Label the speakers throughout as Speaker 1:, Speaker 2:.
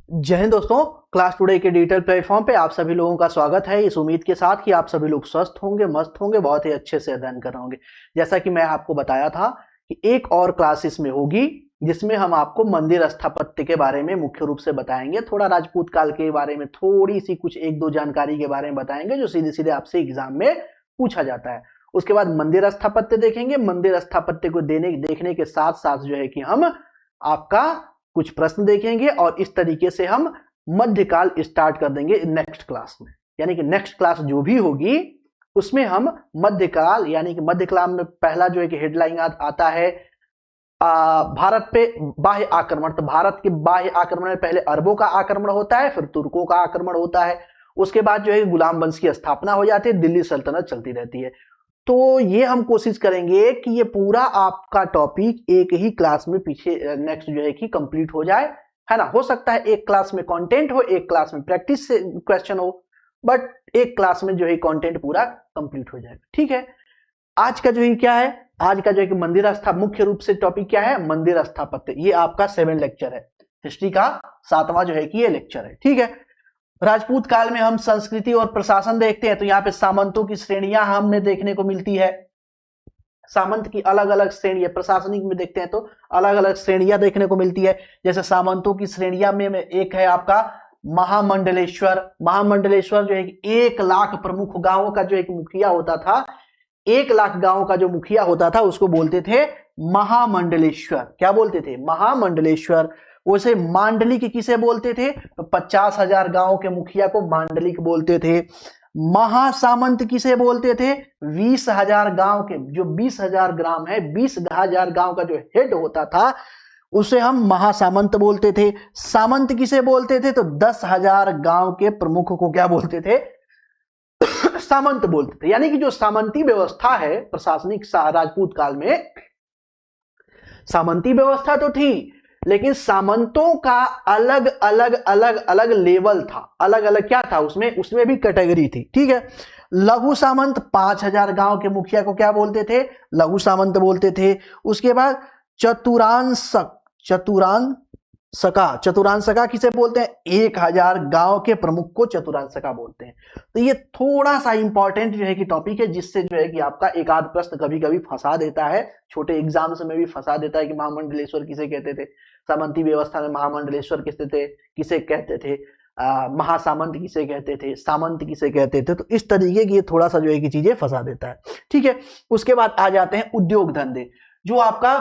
Speaker 1: जय हिंद दोस्तों। Class today के डिजिटल प्लेटफॉर्म पे आप सभी लोगों का स्वागत है, इस उम्मीद के साथ कि आप सभी लोग स्वस्थ होंगे, मस्त होंगे, बहुत ही अच्छे से अध्ययन कर रहे होंगे। जैसा कि मैं आपको बताया था कि एक और क्लास इसमें होगी जिसमें हम आपको मंदिर स्थापत्य के बारे में मुख्य रूप से बताएंगे, थोड़ा राजपूत काल के बारे में थोड़ी सी कुछ एक दो जानकारी के बारे में बताएंगे जो सीधे सीधे आपसे एग्जाम में पूछा जाता है। उसके बाद मंदिर स्थापत्य देखेंगे। मंदिर स्थापत्य को देखने के साथ साथ जो है कि हम आपका कुछ प्रश्न देखेंगे और इस तरीके से हम मध्यकाल स्टार्ट कर देंगे नेक्स्ट क्लास में। यानी कि नेक्स्ट क्लास जो भी होगी उसमें हम मध्यकाल, यानी कि मध्यकाल में पहला जो है कि हेडलाइन आता है भारत पे बाह्य आक्रमण। तो भारत के बाह्य आक्रमण में पहले अरबों का आक्रमण होता है, फिर तुर्कों का आक्रमण होता है, उसके बाद जो है गुलाम वंश की स्थापना हो जाती है, दिल्ली सल्तनत चलती रहती है। तो ये हम कोशिश करेंगे कि ये पूरा आपका टॉपिक एक ही क्लास में पीछे नेक्स्ट जो है कि कंप्लीट हो जाए, है ना। हो सकता है एक क्लास में कंटेंट हो, एक क्लास में प्रैक्टिस से क्वेश्चन हो, बट एक क्लास में जो है कंटेंट पूरा कंप्लीट हो जाएगा। ठीक है। आज का जो है क्या है, आज का जो है कि मंदिर मुख्य रूप से टॉपिक क्या है, मंदिर स्थापत्य। ये आपका 7 लेक्चर है, हिस्ट्री का 7वां जो है कि ये लेक्चर है। ठीक है। राजपूत काल में हम संस्कृति और प्रशासन देखते हैं तो यहाँ पे सामंतों की श्रेणियां हमें देखने को मिलती है। सामंत की अलग अलग श्रेणियां प्रशासनिक में देखते हैं तो अलग अलग श्रेणियां देखने को मिलती है। जैसे सामंतों की श्रेणियां में एक है आपका महामंडलेश्वर। महामंडलेश्वर जो है 1 लाख प्रमुख गांवों का जो एक मुखिया होता था, 1 लाख गांवों का जो मुखिया होता था उसको बोलते थे महामंडलेश्वर। क्या बोलते थे? महामंडलेश्वर। उसे मांडलिक किसे बोलते थे? तो 50,000 गांव के मुखिया को मांडलिक बोलते थे। महासामंत किसे बोलते थे? 20,000 गांव के, जो 20,000 ग्राम है, 20,000 गांव का जो हेड होता था उसे हम महासामंत बोलते थे। सामंत किसे बोलते थे? तो 10,000 गांव के प्रमुख को क्या बोलते थे? सामंत बोलते थे। यानी कि जो सामंती व्यवस्था है प्रशासनिक राजपूत काल में, सामंती व्यवस्था तो थी लेकिन सामंतों का अलग अलग अलग अलग लेवल था, अलग अलग क्या था उसमें, उसमें भी कैटेगरी थी। ठीक है। लघु सामंत 5,000 गांव के मुखिया को क्या बोलते थे? लघु सामंत बोलते थे। उसके बाद चतुरांशक, चतुरांशका किसे बोलते हैं? 1,000 गांव के प्रमुख को चतुरांशका बोलते हैं। तो ये थोड़ा सा इंपॉर्टेंट जो है कि टॉपिक है, जिससे जो है कि आपका एक आध प्रश्न कभी कभी फंसा देता है, छोटे एग्जाम्स में भी फंसा देता है कि महामंडलेश्वर किसे कहते थे, सामंती व्यवस्था में महामंडलेश्वर किसे कहते थे, महासामंत किसे कहते थे, सामंत किसे कहते थे। तो इस तरीके की ये थोड़ा सा जो है कि चीजें फंसा देता है। ठीक है। उसके बाद आ जाते हैं उद्योग धंधे, जो आपका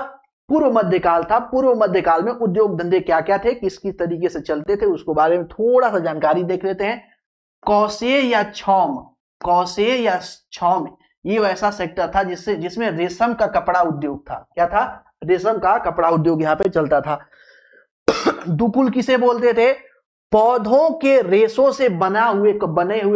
Speaker 1: पूर्व मध्यकाल था। पूर्व मध्यकाल में उद्योग धंधे क्या क्या थे, किस किस तरीके से चलते थे, उसको बारे में थोड़ा सा जानकारी देख लेते हैं। कौशे या छौम, कौशे या छौम ये वैसा सेक्टर था जिसमें रेशम का कपड़ा उद्योग था। क्या था? रेशम का कपड़ा उद्योग यहाँ पे चलता था। दुकुल किसे बोलते थे? पौधों के रेशों से बने हुए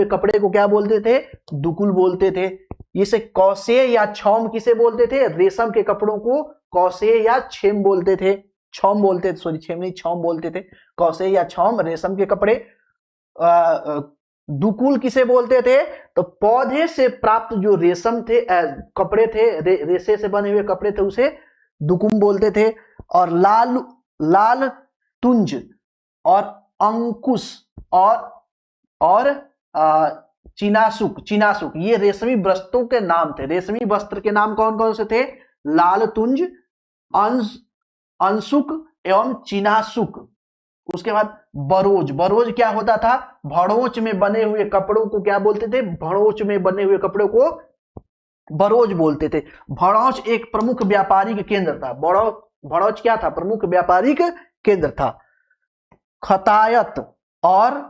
Speaker 1: कपड़े को क्या बोलते थे? दुकुल बोलते थे। इसे कौशे या छौम किसे बोलते थे? रेशम के कपड़ों को कौशे या छेम बोलते थे, छौम बोलते थे, सॉरी छेम नहीं, छौम बोलते थे। कौशे या छौम रेशम के कपड़े। दुकुल किसे बोलते थे? तो पौधे से प्राप्त जो रेशम थे, कपड़े थे, रेशे से बने हुए कपड़े थे, उसे दुकुम बोलते थे। और लाल तुंज और अंकुश और चिनासुक ये रेशमी वस्त्रों के नाम थे। रेशमी वस्त्र के नाम कौन कौन से थे? लाल तुंज, अंशुक एवं चिनासुक। उसके बाद बरोज, बरोज क्या होता था? भड़ोच में बने हुए कपड़ों को क्या बोलते थे? भड़ोच में बने हुए कपड़ों को बरोज बोलते थे। भड़ौच एक प्रमुख व्यापारिक केंद्र था। भड़ौच क्या था? प्रमुख व्यापारिक केंद्र था। खतायत और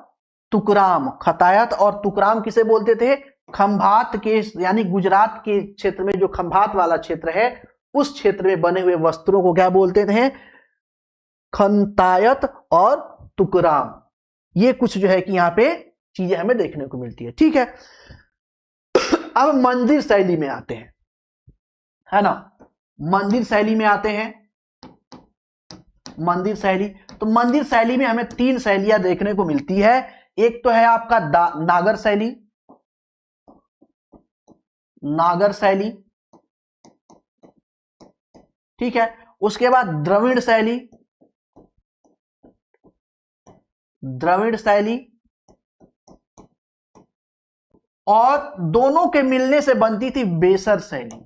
Speaker 1: तुकराम, खतायत और तुकराम किसे बोलते थे? खंभात के, यानी गुजरात के क्षेत्र में जो खंभात वाला क्षेत्र है उस क्षेत्र में बने हुए वस्त्रों को क्या बोलते थे? खंतायत और तुकराम। ये कुछ जो है कि यहां पे चीजें हमें देखने को मिलती है। ठीक है। अब मंदिर शैली में आते हैं, है ना। मंदिर शैली में आते हैं। मंदिर शैली, तो मंदिर शैली में हमें 3 शैलियां देखने को मिलती है। एक तो है आपका नागर शैली, नागर शैली। ठीक है। उसके बाद द्रविड़ शैली, द्रविड़ शैली, और दोनों के मिलने से बनती थी बेसर शैली,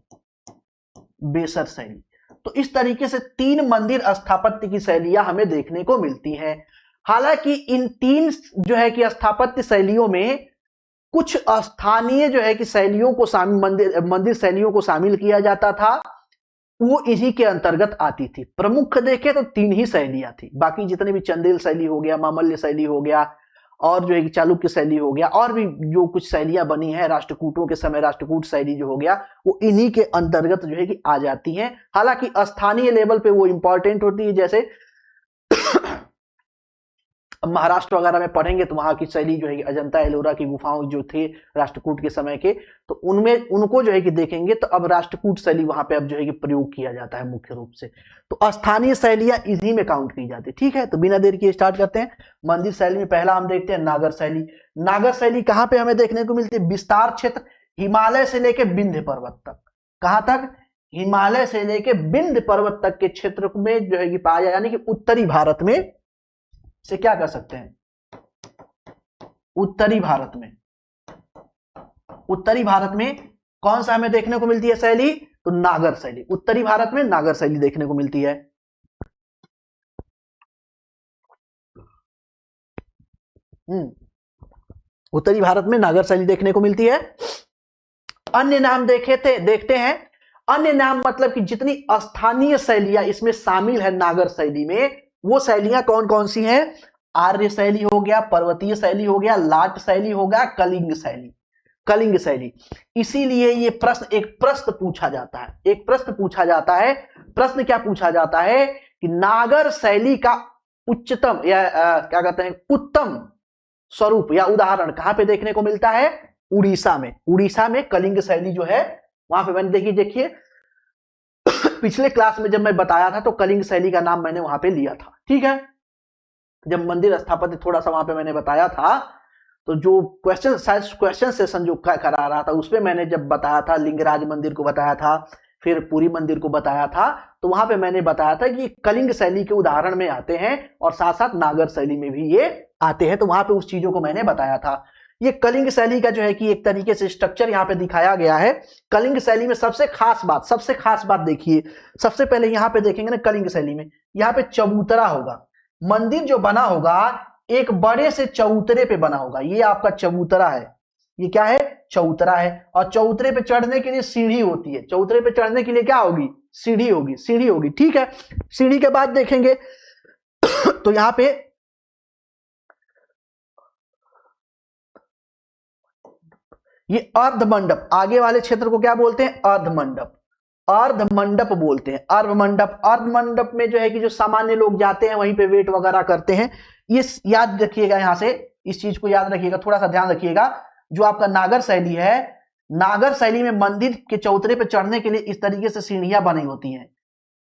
Speaker 1: बेसर शैली। तो इस तरीके से 3 मंदिर स्थापत्य की शैलियां हमें देखने को मिलती हैं। हालांकि इन 3 जो है कि स्थापत्य शैलियों में कुछ स्थानीय जो है कि शैलियों को मंदिर शैलियों को शामिल किया जाता था, वो इन्हीं के अंतर्गत आती थी। प्रमुख देखें तो 3 ही शैलियां थी, बाकी जितने भी चंदेल शैली हो गया, मामल्य शैली हो गया, और जो है कि चालुक्य शैली हो गया, और भी जो कुछ शैलियां बनी हैं राष्ट्रकूटों के समय, राष्ट्रकूट शैली जो हो गया, वो इन्हीं के अंतर्गत जो है कि आ जाती हैं। हालांकि स्थानीय लेवल पे वो इंपॉर्टेंट होती है, जैसे महाराष्ट्र वगैरह में पढ़ेंगे तो वहां की शैली जो है अजंता एलोरा की गुफाओं जो थे राष्ट्रकूट के समय के, तो उनमें उनको जो है कि देखेंगे तो अब राष्ट्रकूट शैली वहां पे अब जो है कि प्रयोग किया जाता है मुख्य रूप से। तो स्थानीय शैलियां इन्हीं में काउंट की जाती है। ठीक है, तो बिना देर किए स्टार्ट करते हैं। मंदिर शैली में पहला हम देखते हैं नागर शैली। नागर शैली कहां पे हमें देखने को मिलती है? विस्तार क्षेत्र, हिमालय से लेकर विंध्य पर्वत तक। कहां तक? हिमालय से लेकर विंध्य पर्वत तक के क्षेत्र में जो है कि पाया जाए, यानी कि उत्तरी भारत में से क्या कर सकते हैं? उत्तरी भारत में, उत्तरी भारत में कौन सा हमें देखने को मिलती है शैली? तो नागर शैली। उत्तरी भारत में नागर शैली देखने को मिलती है। उत्तरी भारत में नागर शैली देखने को मिलती है। अन्य नाम देखते हैं। अन्य नाम मतलब कि जितनी स्थानीय शैलियां इसमें शामिल है नागर शैली में, वो शैलियां कौन कौन सी हैं? आर्य शैली हो गया, पर्वतीय शैली हो गया, लाट शैली हो गया, कलिंग शैली, कलिंग शैली। इसीलिए ये एक प्रश्न पूछा जाता है, एक प्रश्न पूछा जाता है। प्रश्न क्या पूछा जाता है कि नागर शैली का उच्चतम या क्या कहते हैं उत्तम स्वरूप या उदाहरण कहां पे देखने को मिलता है? उड़ीसा में। उड़ीसा में कलिंग शैली जो है वहां पे मैंने देखिए पिछले क्लास में जब मैं बताया था तो कलिंग शैली का नाम मैंने वहां पे लिया था। ठीक है, जब मंदिर स्थापत्य थोड़ा सा वहां पे मैंने बताया था, तो जो क्वेश्चन सेशन जो करा रहा था उसमें मैंने जब बताया था, लिंगराज मंदिर को बताया था, फिर पुरी मंदिर को बताया था, तो वहां पे मैंने बताया था कि कलिंग शैली के उदाहरण में आते हैं और साथ साथ नागर शैली में भी ये आते हैं, तो वहां पे उस चीजों को मैंने बताया था। ये कलिंग शैली का जो है कि एक तरीके से स्ट्रक्चर यहाँ पे दिखाया गया है। कलिंग शैली में सबसे खास बात देखिए, सबसे पहले यहाँ पे देखेंगे ना कलिंग शैली में, यहाँ पे चबूतरा होगा। मंदिर जो बना होगा एक बड़े से चबूतरे पे बना होगा, ये आपका चबूतरा है। ये क्या है? चबूतरा है। और चबूतरे पे चढ़ने के लिए सीढ़ी होती है। चबूतरे पे चढ़ने के लिए क्या होगी? सीढ़ी होगी, सीढ़ी होगी। ठीक है, सीढ़ी के बाद देखेंगे तो यहाँ पे ये अर्ध मंडप, आगे वाले क्षेत्र को क्या बोलते हैं? अर्ध मंडप, अर्ध मंडप बोलते हैं। अर्ध मंडप, अर्ध मंडप में जो है कि जो सामान्य लोग जाते हैं वहीं पे वेट वगैरह करते हैं। ये याद रखिएगा, यहां से इस चीज को याद रखिएगा, थोड़ा सा ध्यान रखिएगा। जो आपका नागर शैली है, नागर शैली में मंदिर के चौतरे पे चढ़ने के लिए इस तरीके से सीढ़ियां बनी होती हैं,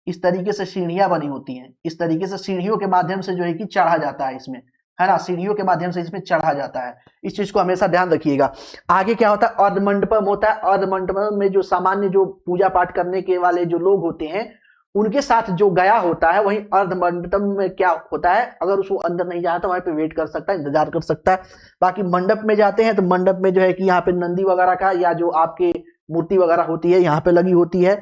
Speaker 1: इस तरीके से सीढ़ियां बनी होती हैं, इस तरीके से सीढ़ियों के माध्यम से जो है कि चढ़ा जाता है इसमें, है ना, सीढ़ियों के माध्यम से इसमें चढ़ा जाता है। इस चीज को हमेशा ध्यान रखिएगा। आगे क्या होता है? अर्धमंडपम होता है। अर्धमंडपम में जो सामान्य जो पूजा पाठ करने के वाले जो लोग होते हैं उनके साथ जो गया होता है, वहीं अर्धमंडपम में क्या होता है, अगर उसको अंदर नहीं जाता वहां पे वेट कर सकता है, इंतजार कर सकता है। बाकी मंडप में जाते हैं तो मंडप में जो है कि यहाँ पे नंदी वगैरह का या जो आपके मूर्ति वगैरह होती है यहाँ पे लगी होती है,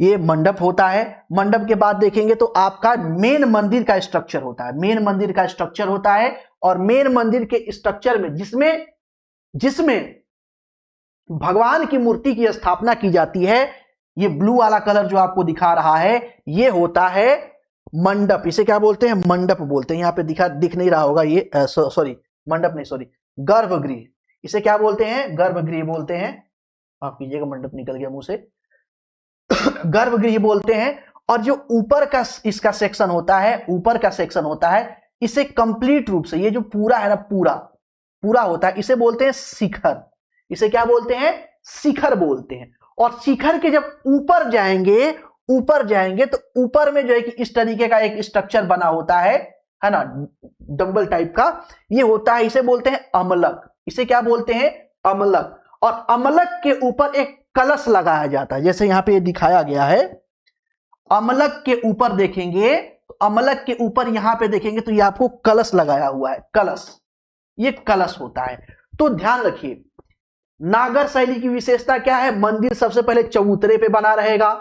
Speaker 1: ये मंडप होता है। मंडप के बाद देखेंगे तो आपका मेन मंदिर का स्ट्रक्चर होता है, मेन मंदिर का स्ट्रक्चर होता है। और मेन मंदिर के स्ट्रक्चर में जिसमें भगवान की मूर्ति की स्थापना की जाती है, ये ब्लू वाला कलर जो आपको दिखा रहा है ये होता है मंडप। इसे क्या बोलते हैं? मंडप बोलते हैं। यहाँ पे दिख नहीं रहा होगा ये, सॉरी मंडप नहीं, सॉरी गर्भगृह। इसे क्या बोलते हैं? गर्भगृह बोलते हैं। आप कीजिएगा, मंडप निकल गया मुंह से, गर्भगृह बोलते हैं। और जो ऊपर का इसका सेक्शन होता है, ऊपर का सेक्शन होता है, इसे कंप्लीट रूप से ये जो पूरा है ना, पूरा होता है, इसे बोलते हैं शिखर। इसे क्या बोलते हैं? शिखर बोलते हैं। और शिखर के जब ऊपर जाएंगे तो ऊपर में जो है कि इस तरीके का एक स्ट्रक्चर बना होता है ना, डंबल टाइप का, ये होता है, इसे बोलते हैं अमलक। इसे क्या बोलते हैं? अमलक। और अमलक के ऊपर एक कलश लगाया जाता है, जैसे यहां पे दिखाया गया है। अमलक के ऊपर देखेंगे तो अमलक के ऊपर यहां पे देखेंगे तो ये आपको कलश लगाया हुआ है, कलश, ये कलश होता है। तो ध्यान रखिए नागर शैली की विशेषता क्या है, मंदिर सबसे पहले चबूतरे पे बना रहेगा,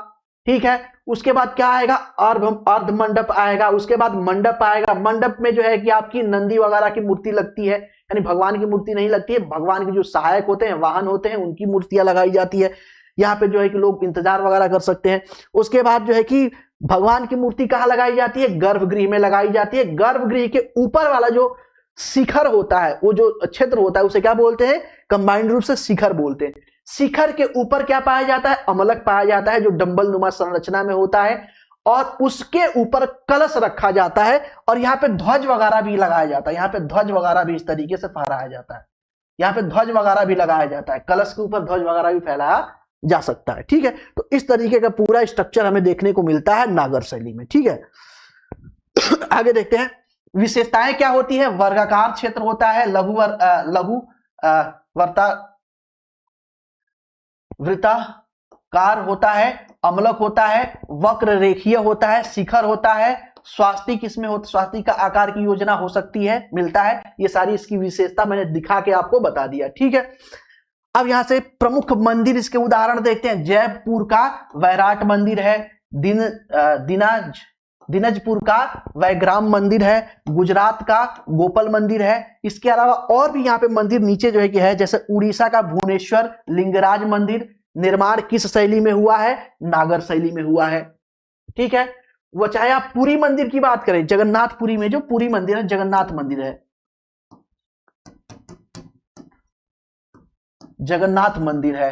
Speaker 1: ठीक है। उसके बाद क्या आएगा, अर्ध मंडप आएगा, उसके बाद मंडप आएगा। मंडप में जो है कि आपकी नंदी वगैरह की मूर्ति लगती है, यानी भगवान की मूर्ति नहीं लगती है, भगवान के जो सहायक होते हैं, वाहन होते हैं, उनकी मूर्तियां लगाई जाती है। यहाँ पे जो है कि लोग इंतजार वगैरह कर सकते हैं। उसके बाद जो है कि भगवान की मूर्ति कहाँ लगाई जाती है, गर्भगृह में लगाई जाती है। गर्भगृह के ऊपर वाला जो शिखर होता है, वो जो क्षेत्र होता है, उसे क्या बोलते हैं, कंबाइंड रूप से शिखर बोलते हैं। शिखर के ऊपर क्या पाया जाता है, अमलक पाया जाता है, जो डंबल नुमा संरचना में होता है, और उसके ऊपर कलश रखा जाता है, और यहाँ पे ध्वज वगैरह भी लगाया जाता है। यहाँ पे ध्वज वगैरह भी इस तरीके से फहराया जाता है, यहाँ पे ध्वज वगैरह भी लगाया जाता है, कलश के ऊपर ध्वज वगैरह भी फैलाया जा सकता है, ठीक है। तो इस तरीके का पूरा स्ट्रक्चर हमें देखने को मिलता है नागर शैली में, ठीक है। आगे देखते हैं विशेषताएं क्या होती है। वर्गाकार क्षेत्र होता है, वृत्ताकार होता है, अमलक होता है, वक्र रेखीय होता है, शिखर होता है, स्वास्तिक इसमें होता, स्वास्तिक का आकार की योजना हो सकती है, मिलता है। ये सारी इसकी विशेषता मैंने दिखा के आपको बता दिया, ठीक है। अब यहां से प्रमुख मंदिर इसके उदाहरण देखते हैं। जयपुर का वैराट मंदिर है, दिनजपुर का वैग्राम मंदिर है, गुजरात का गोपाल मंदिर है। इसके अलावा और भी यहाँ पे मंदिर नीचे जो है कि है, जैसे उड़ीसा का भुवनेश्वर लिंगराज मंदिर। निर्माण किस शैली में हुआ है, नागर शैली में हुआ है, ठीक है। वो चाहे आप पुरी मंदिर की बात करें, जगन्नाथपुरी में जो पुरी मंदिर है, जगन्नाथ मंदिर है, जगन्नाथ मंदिर है,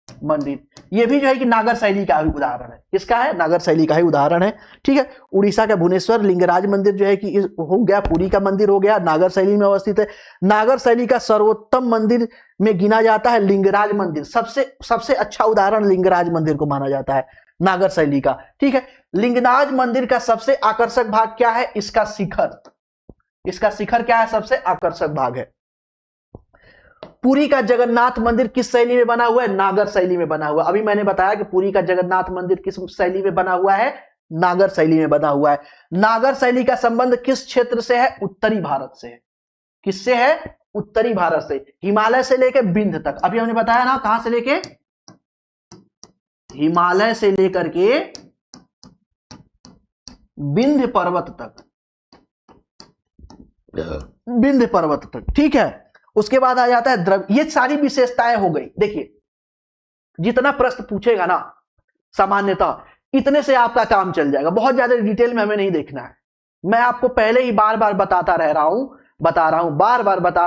Speaker 1: मंदिर, ये भी जो है कि नागर शैली का ही उदाहरण है। किसका है, नागर शैली का ही उदाहरण है, ठीक है। उड़ीसा का भुवनेश्वर लिंगराज मंदिर जो है कि हो गया, पुरी का मंदिर हो गया, नागर शैली में अवस्थित है। नागर शैली का सर्वोत्तम मंदिर में गिना जाता है लिंगराज मंदिर। सबसे अच्छा उदाहरण लिंगराज मंदिर को माना जाता है नागर शैली का, ठीक है। लिंगराज मंदिर का सबसे आकर्षक भाग क्या है, इसका शिखर। इसका शिखर क्या है, सबसे आकर्षक भाग है। पुरी का जगन्नाथ मंदिर किस शैली में बना हुआ है, नागर शैली में बना हुआ है। अभी मैंने बताया कि पुरी का जगन्नाथ मंदिर किस शैली में बना हुआ है, नागर शैली में बना हुआ है। नागर शैली का संबंध किस क्षेत्र से है, उत्तरी भारत से है। किससे है, उत्तरी भारत से, हिमालय से लेकर बिंद तक। अभी हमने बताया ना, कहां से लेके, हिमालय से लेकर के बिंद पर्वत तक, बिंद पर्वत तक, ठीक है। उसके बाद आ जाता है द्रव। ये सारी विशेषताएं हो गई। देखिए जितना प्रश्न पूछेगा ना सामान्यतः, इतने से आपका काम चल जाएगा, बहुत ज्यादा डिटेल में हमें नहीं देखना है। मैं आपको पहले ही बार बार बता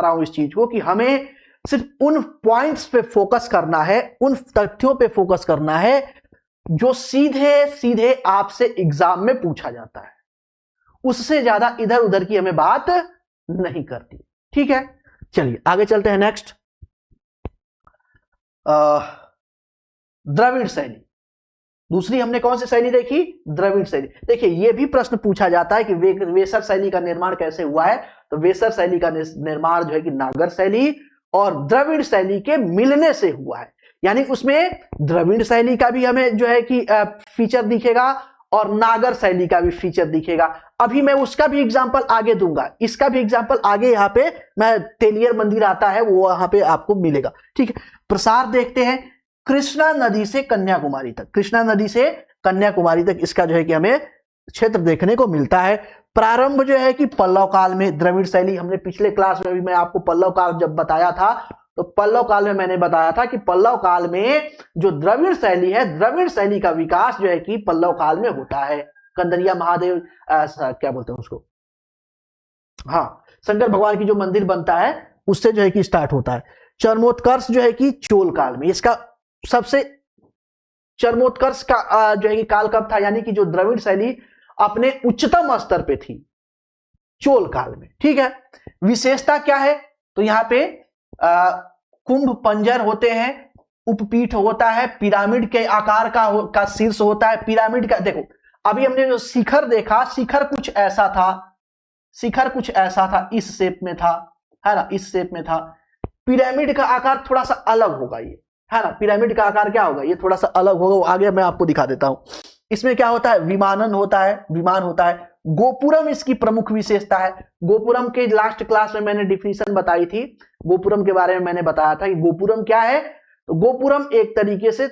Speaker 1: रहा हूं इस चीज को, कि हमें सिर्फ उन पॉइंट्स पे फोकस करना है, उन तथ्यों पे फोकस करना है जो सीधे सीधे आपसे एग्जाम में पूछा जाता है। उससे ज्यादा इधर उधर की हमें बात नहीं करती, ठीक है। चलिए आगे चलते हैं। नेक्स्ट, द्रविड़ शैली। दूसरी हमने कौन सी शैली देखी, द्रविड़ शैली। देखिए ये भी प्रश्न पूछा जाता है कि वेसर शैली का निर्माण कैसे हुआ है। तो वेसर शैली का निर्माण जो है कि नागर शैली और द्रविड़ शैली के मिलने से हुआ है। यानी उसमें द्रविड़ शैली का भी हमें जो है कि फीचर दिखेगा और नागर शैली का भी फीचर दिखेगा। अभी मैं उसका भी एग्जांपल आगे दूंगा, इसका भी एग्जांपल आगे यहाँ पे मैं तेलियर मंदिर आता है वो वहां पे आपको मिलेगा, ठीक है। प्रसार देखते हैं कृष्णा नदी से कन्याकुमारी तक, कृष्णा नदी से कन्याकुमारी तक इसका जो है कि हमें क्षेत्र देखने को मिलता है। प्रारंभ जो है कि पल्लव काल में द्रविड़ शैली, हमने पिछले क्लास में भी मैं आपको पल्लव काल जब बताया था, तो पल्लव काल में मैंने बताया था कि पल्लव काल में जो द्रविड़ शैली है, द्रविड़ शैली का विकास जो है कि पल्लव काल में होता है। कंदरिया महादेव क्या बोलते हैं उसको, हाँ, शंकर भगवान की जो मंदिर बनता है उससे जो है कि स्टार्ट होता है। चरमोत्कर्ष जो है कि चोल काल में, इसका सबसे चरमोत्कर्ष का जो है कि काल कब था, यानी कि जो द्रविड़ शैली अपने उच्चतम स्तर पे थी, चोल काल में, ठीक है। विशेषता क्या है, तो यहां पे कुंभ पंजर होते हैं, उपपीठ होता है, पिरामिड के आकार का शीर्ष होता है। पिरामिड का देखो, अभी हमने जो शिखर देखा, शिखर कुछ ऐसा था, शिखर कुछ ऐसा था, इस शेप में था, है ना, इस शेप में था। पिरामिड का आकार थोड़ा सा अलग होगा, ये है ना, पिरामिड का आकार क्या होगा, ये थोड़ा सा अलग होगा, आगे मैं आपको दिखा देता हूं। इसमें क्या होता है, विमानन होता है, विमान होता है। गोपुरम इसकी प्रमुख विशेषता है। गोपुरम के लास्ट क्लास में मैंने डिफिनीशन बताई थी, गोपुरम के बारे में मैंने बताया था कि गोपुरम क्या है। तो गोपुरम एक तरीके से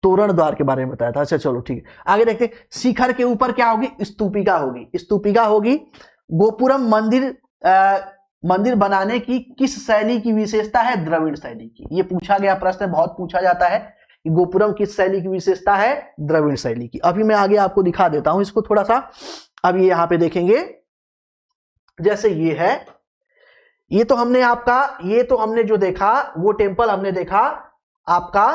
Speaker 1: तोरण द्वार के बारे में बताया था। अच्छा चलो ठीक है, आगे देखते हैं। शिखर के ऊपर क्या होगी, स्तूपिका होगी, स्तूपिका होगी। गोपुरम मंदिर बनाने की किस शैली की विशेषता है, द्रविड़ शैली की। ये पूछा गया प्रश्न, बहुत पूछा जाता है कि गोपुरम किस शैली की विशेषता है, द्रविड़ शैली की। अभी मैं आगे आपको दिखा देता हूं इसको थोड़ा सा। अब ये यहां पे देखेंगे, जैसे ये है, ये तो हमने जो देखा वो टेम्पल हमने देखा आपका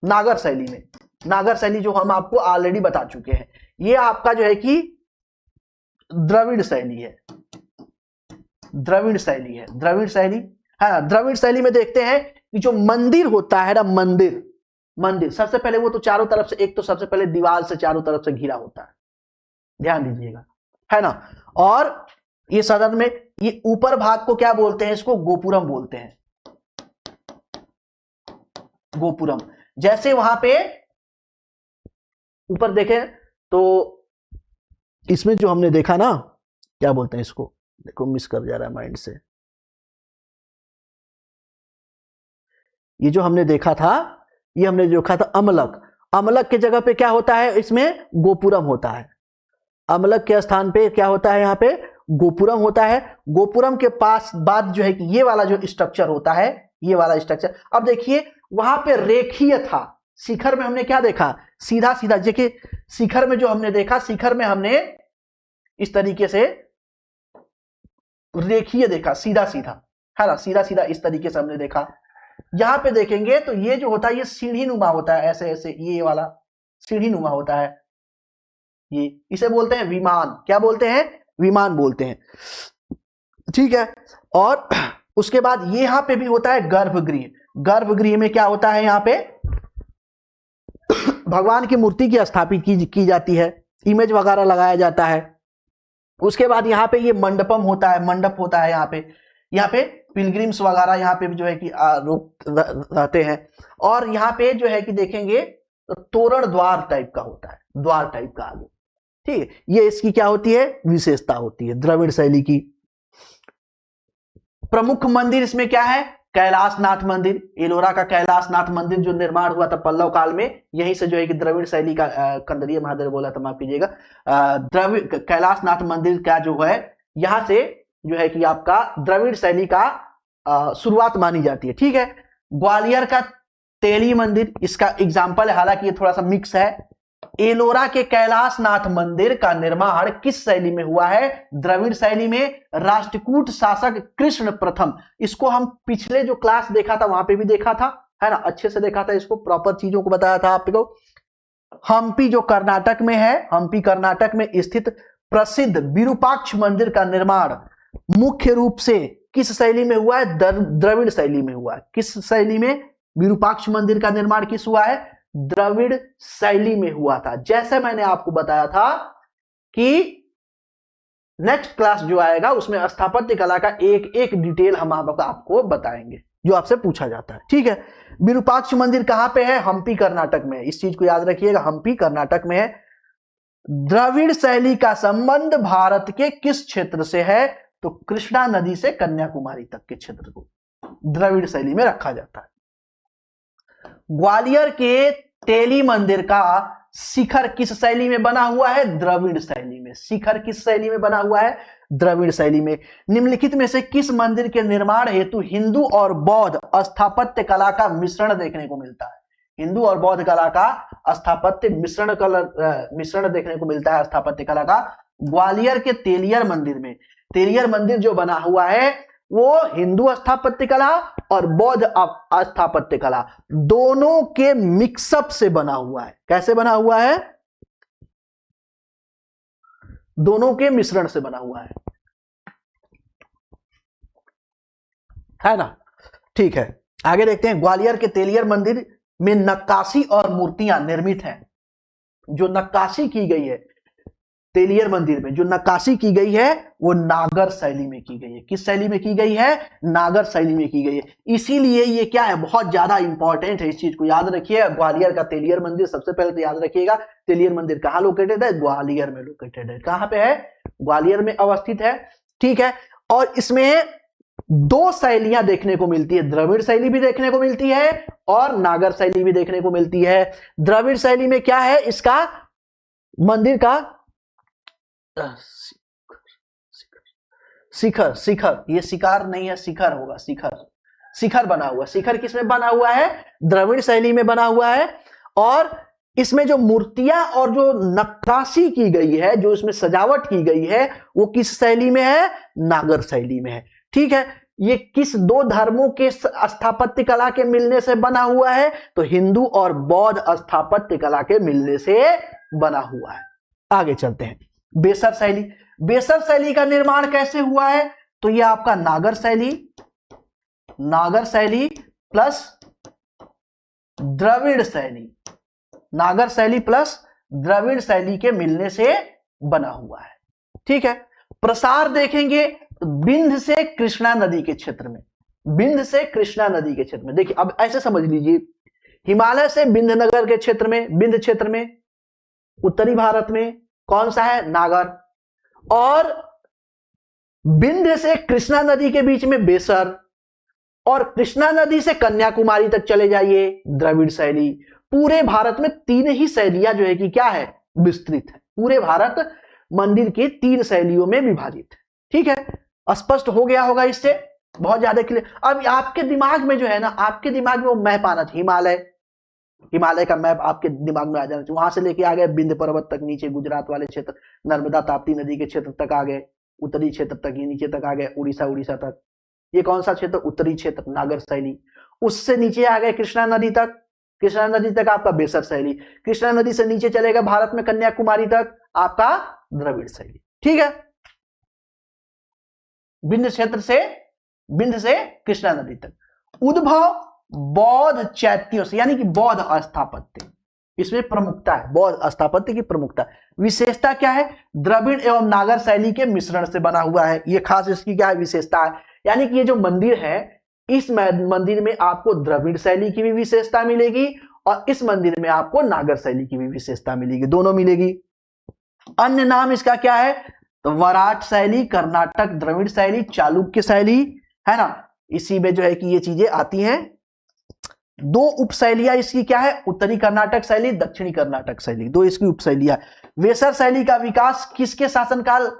Speaker 1: नागर शैली में। नागर शैली जो हम आपको ऑलरेडी बता चुके हैं। ये आपका जो है कि द्रविड़ शैली है, द्रविड़ शैली है, द्रविड़ शैली है ना। द्रविड़ शैली में देखते हैं कि जो मंदिर होता है ना, मंदिर सबसे पहले वो तो चारों तरफ से, एक तो सबसे पहले दीवार से चारों तरफ से घिरा होता है, ध्यान दीजिएगा, है ना। और ये सदन में ये ऊपर भाग को क्या बोलते हैं, इसको गोपुरम बोलते हैं, गोपुरम। जैसे वहां पे ऊपर देखें तो इसमें जो हमने देखा ना, क्या बोलते हैं इसको, देखो मिस कर जा रहा है माइंड से। ये जो हमने देखा था, ये हमने जो देखा था अमलक। अमलक के जगह पे क्या होता है, इसमें गोपुरम होता है। अमलक के स्थान पे क्या होता है, यहाँ पे गोपुरम होता है। गोपुरम के पास बाद जो है कि ये वाला जो स्ट्रक्चर होता है, ये वाला स्ट्रक्चर। अब देखिए वहां पे रेखीय था, शिखर में हमने क्या देखा, सीधा सीधा। देखिए शिखर में जो हमने देखा, शिखर में हमने इस तरीके से रेखीय देखा, सीधा सीधा, है ना, सीधा सीधा इस तरीके से हमने देखा। यहां पे देखेंगे तो ये जो होता है ये सीढ़ी नुमा होता है, ऐसे ऐसे, ये वाला सीढ़ी नुमा होता है। ये इसे बोलते हैं विमान। क्या बोलते हैं, विमान बोलते हैं, ठीक है। और उसके बाद ये यहां पे भी होता है गर्भगृह। गर्भगृह में क्या होता है, यहां पे भगवान की मूर्ति की स्थापित की जाती है, इमेज वगैरह लगाया जाता है। उसके बाद यहाँ पे ये मंडपम होता है, मंडप होता है यहाँ पे पिलग्रिम्स वगैरह यहाँ पे भी जो है कि रहते हैं। और यहाँ पे जो है कि देखेंगे तो तोरण द्वार टाइप का होता है, द्वार टाइप का आगे, ठीक है। ये इसकी क्या होती है, विशेषता होती है द्रविड़ शैली की। प्रमुख मंदिर इसमें क्या है, कैलाशनाथ मंदिर। एलोरा का कैलाशनाथ मंदिर जो निर्माण हुआ था पल्लव काल में, यहीं से जो है कि द्रविड़ शैली का, कंदरीय महादेव बोला था, माफ कीजिएगा, द्रविड़ कैलाशनाथ मंदिर का जो है, यहां से जो है कि आपका द्रविड़ शैली का शुरुआत मानी जाती है, ठीक है। ग्वालियर का तेली मंदिर इसका एग्जाम्पल है, हालांकि ये थोड़ा सा मिक्स है। एलोरा के कैलाशनाथ मंदिर का निर्माण किस शैली में हुआ है, द्रविड़ शैली में। राष्ट्रकूट शासक कृष्ण प्रथम, इसको हम पिछले जो क्लास देखा था वहां पे भी देखा था, है ना, अच्छे से देखा था, इसको प्रॉपर चीजों को बताया था आपको। हम्पी जो कर्नाटक में है, हम्पी कर्नाटक में स्थित प्रसिद्ध विरूपाक्ष मंदिर का निर्माण मुख्य रूप से किस शैली में हुआ है, द्रविड़ शैली में हुआ है। किस शैली में विरूपाक्ष मंदिर का निर्माण किस हुआ है, द्रविड़ शैली में हुआ था। जैसे मैंने आपको बताया था कि नेक्स्ट क्लास जो आएगा उसमें स्थापत्य कला का एक एक डिटेल हम आपको बताएंगे, जो आपसे पूछा जाता है, ठीक है। विरूपाक्ष मंदिर कहां पे है, हम्पी कर्नाटक में। इस चीज को याद रखिएगा, हम्पी कर्नाटक में है। द्रविड़ शैली का संबंध भारत के किस क्षेत्र से है, तो कृष्णा नदी से कन्याकुमारी तक के क्षेत्र को द्रविड़ शैली में रखा जाता है। ग्वालियर के तेली मंदिर का शिखर किस शैली में बना हुआ है, द्रविड़ शैली में। शिखर किस शैली में बना हुआ है, द्रविड़ शैली में। निम्नलिखित में से किस मंदिर के निर्माण हेतु हिंदू और बौद्ध स्थापत्य कला का मिश्रण देखने को मिलता है, हिंदू और बौद्ध कला का स्थापत्य मिश्रण देखने को मिलता है स्थापत्य कला का। ग्वालियर के तेलियर मंदिर में, तेलियर मंदिर जो बना हुआ है वो हिंदू स्थापत्य कला और बौद्ध स्थापत्य कला दोनों के मिक्सअप से बना हुआ है। कैसे बना हुआ है, दोनों के मिश्रण से बना हुआ है ना, ठीक है। आगे देखते हैं, ग्वालियर के तेलियर मंदिर में नक्काशी और मूर्तियां निर्मित हैं। जो नक्काशी की गई है, तेलियर मंदिर में जो नक्काशी की गई है वो नागर शैली में की गई है। किस शैली में की गई है? नागर शैली में की गई है। इसीलिए ये क्या है, बहुत ज्यादा इंपॉर्टेंट है, इस चीज को याद रखिए। ग्वालियर का तेलियर मंदिर सबसे पहले तो याद रखिएगा। तेलियर मंदिर कहाँ लोकेटेड है? ग्वालियर में लोकेटेड है। कहाँ पे है? ग्वालियर में अवस्थित है। ठीक है, और इसमें दो शैलियां देखने को मिलती है, द्रविड़ शैली भी देखने को मिलती है और नागर शैली भी देखने को मिलती है। द्रविड़ शैली में क्या है, इसका मंदिर का शिखर, शिखर, ये शिकार नहीं है, शिखर होगा, शिखर, शिखर बना हुआ। शिखर किसमें बना हुआ है? द्रविड़ शैली में बना हुआ है। और इसमें जो मूर्तियां और जो नक्काशी की गई है, जो इसमें सजावट की गई है, वो किस शैली में है? नागर शैली में है। ठीक है, ये किस दो धर्मों के स्थापत्य कला के मिलने से बना हुआ है? तो हिंदू और बौद्ध स्थापत्य कला के मिलने से बना हुआ है। आगे चलते हैं। बेसर शैली, बेसर शैली का निर्माण कैसे हुआ है? तो ये आपका नागर शैली, नागर शैली प्लस द्रविड़ शैली, नागर शैली प्लस द्रविड़ शैली के मिलने से बना हुआ है। ठीक है, प्रसार देखेंगे बिंद से कृष्णा नदी के क्षेत्र में, बिंद से कृष्णा नदी के क्षेत्र में। देखिए अब ऐसे समझ लीजिए, हिमालय से बिंदनगर के क्षेत्र में, बिंद क्षेत्र में, उत्तरी भारत में कौन सा है? नागर। और बिंद से कृष्णा नदी के बीच में बेसर, और कृष्णा नदी से कन्याकुमारी तक चले जाइए द्रविड़ शैली। पूरे भारत में तीन ही शैलियां जो है कि क्या है? विस्तृत है। पूरे भारत मंदिर की तीन शैलियों में विभाजित है। ठीक है, स्पष्ट हो गया होगा इससे, बहुत ज्यादा क्लियर। अब आपके दिमाग में जो है ना, आपके दिमाग में वो मैप आना चाहिए, हिमालय, हिमालय का मैप आपके दिमाग में आ जाना चाहिए। वहां से लेके आ गए बिंद पर्वत तक, नीचे गुजरात वाले क्षेत्र, नर्मदा ताप्ती नदी के क्षेत्र तक आ गए, उत्तरी क्षेत्र तक, ये नीचे तक आ गए उड़ीसा, उड़ीसा तक। ये कौन सा क्षेत्र? उत्तरी क्षेत्र, नागर शैली। उससे नीचे आ गए कृष्णा नदी तक, कृष्णा नदी तक आपका बेसर शैली। कृष्णा नदी से नीचे चलेगा भारत में कन्याकुमारी तक, आपका द्रविड़ शैली। ठीक है, बिंद क्षेत्र से, बिंद से कृष्णा नदी तक। उद्भव बौद्ध चैत्यों से, यानी कि बौद्ध स्थापत्य, इसमें प्रमुखता है, बौद्ध स्थापत्य की प्रमुखता। विशेषता क्या है? द्रविड़ एवं नागर शैली के मिश्रण से बना हुआ है। ये खास इसकी क्या है? विशेषता है। यानी कि ये जो मंदिर है, इस मंदिर में आपको द्रविड़ शैली की भी विशेषता मिलेगी और इस मंदिर में आपको नागर शैली की भी विशेषता मिलेगी, दोनों मिलेगी। अन्य नाम इसका क्या है? तो वराट शैली, कर्नाटक द्रविड़ शैली, चालुक्य शैली, है ना। इसी में जो है कि ये चीजें आती हैं। दो उपशैलियां इसकी क्या है? उत्तरी कर्नाटक शैली, दक्षिणी कर्नाटक शैली, दो इसकी उपशैलियां। वेसर शैली का विकास किसके शासनकाल,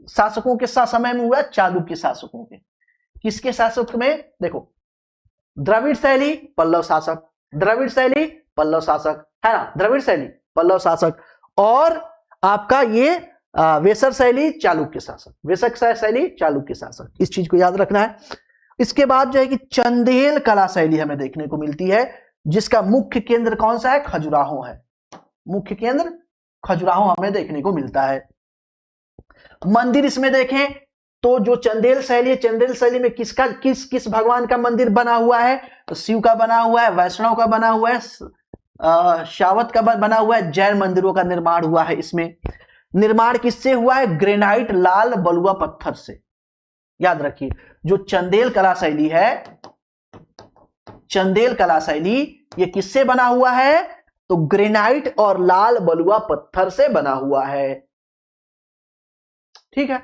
Speaker 1: शासकों के समय में हुआ? चालुक्य शासकों के। किसके शासक में? देखो, द्रविड़ शैली पल्लव शासक, द्रविड़ शैली पल्लव शासक, है ना, द्रविड़ शैली पल्लव शासक, और आपका ये वेसर शैली चालुक्य शासक, वेसर शैली चालुक्य शासक। इस चीज को याद रखना है। इसके बाद जो है कि चंदेल कला शैली हमें देखने को मिलती है, जिसका मुख्य केंद्र कौन सा है? खजुराहो है। मुख्य केंद्र खजुराहो हमें देखने को मिलता है। मंदिर इसमें देखें तो जो चंदेल शैली है, चंदेल शैली में किसका, किस किस भगवान का मंदिर बना हुआ है? तो शिव का बना हुआ है, वैष्णव का बना हुआ है, शावत का बना हुआ है, जैन मंदिरों का निर्माण हुआ है। इसमें निर्माण किससे हुआ है? ग्रेनाइट लाल बलुआ पत्थर से। याद रखिए, जो चंदेल कला शैली है, चंदेल कला शैली, ये किससे बना हुआ है? तो ग्रेनाइट और लाल बलुआ पत्थर से बना हुआ है। ठीक है,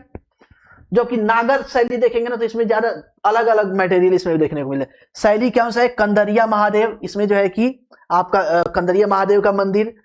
Speaker 1: जो कि नागर शैली देखेंगे ना, तो इसमें ज्यादा अलग अलग मटेरियल इसमें देखने को मिले। शैली क्या सा है? कंदरिया महादेव, इसमें जो है कि आपका कंदरिया महादेव का मंदिर,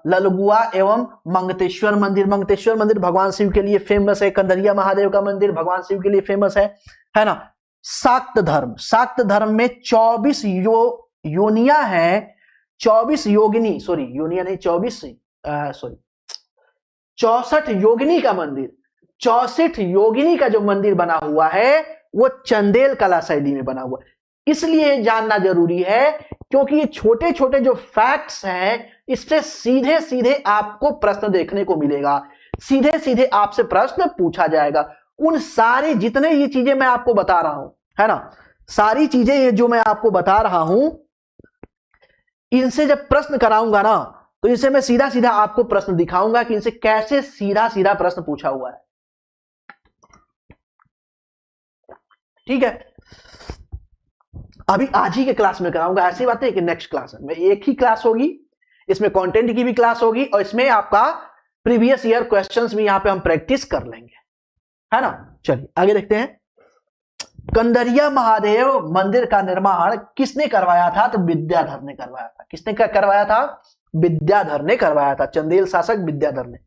Speaker 1: ललगुआ एवं मंगतेश्वर मंदिर, मंगतेश्वर मंदिर भगवान शिव के लिए फेमस है, कंदरिया महादेव का मंदिर भगवान शिव के लिए फेमस है ना। शाक्त धर्म, शाक्त धर्म में 24 योनियां हैं, 24 योगिनी, सॉरी योनिया नहीं, 64 योगिनी का मंदिर, 64 योगिनी का जो मंदिर बना हुआ है वो चंदेल कला शैली में बना हुआ है। इसलिए जानना जरूरी है क्योंकि ये छोटे छोटे जो फैक्ट्स हैं, इससे सीधे सीधे आपको प्रश्न देखने को मिलेगा, सीधे सीधे आपसे प्रश्न पूछा जाएगा। उन सारी जितने ये चीजें मैं आपको बता रहा हूं, है ना, सारी चीजें ये जो मैं आपको बता रहा हूं, इनसे जब प्रश्न कराऊंगा ना, तो इनसे मैं सीधा सीधा आपको प्रश्न दिखाऊंगा कि इनसे कैसे सीधा सीधा प्रश्न पूछा हुआ है। ठीक है, अभी आज ही के क्लास में कराऊंगा, ऐसी बात है कि नेक्स्ट क्लास में एक ही क्लास होगी, इसमें कंटेंट की भी क्लास होगी और इसमें आपका प्रीवियस ईयर क्वेश्चंस भी यहां पे हम प्रैक्टिस कर लेंगे, है ना। चलिए आगे देखते हैं। कंदरिया महादेव मंदिर का निर्माण किसने करवाया था? तो विद्याधर ने करवाया था। किसने करवाया था? विद्याधर ने करवाया था, चंदेल शासक विद्याधर ने।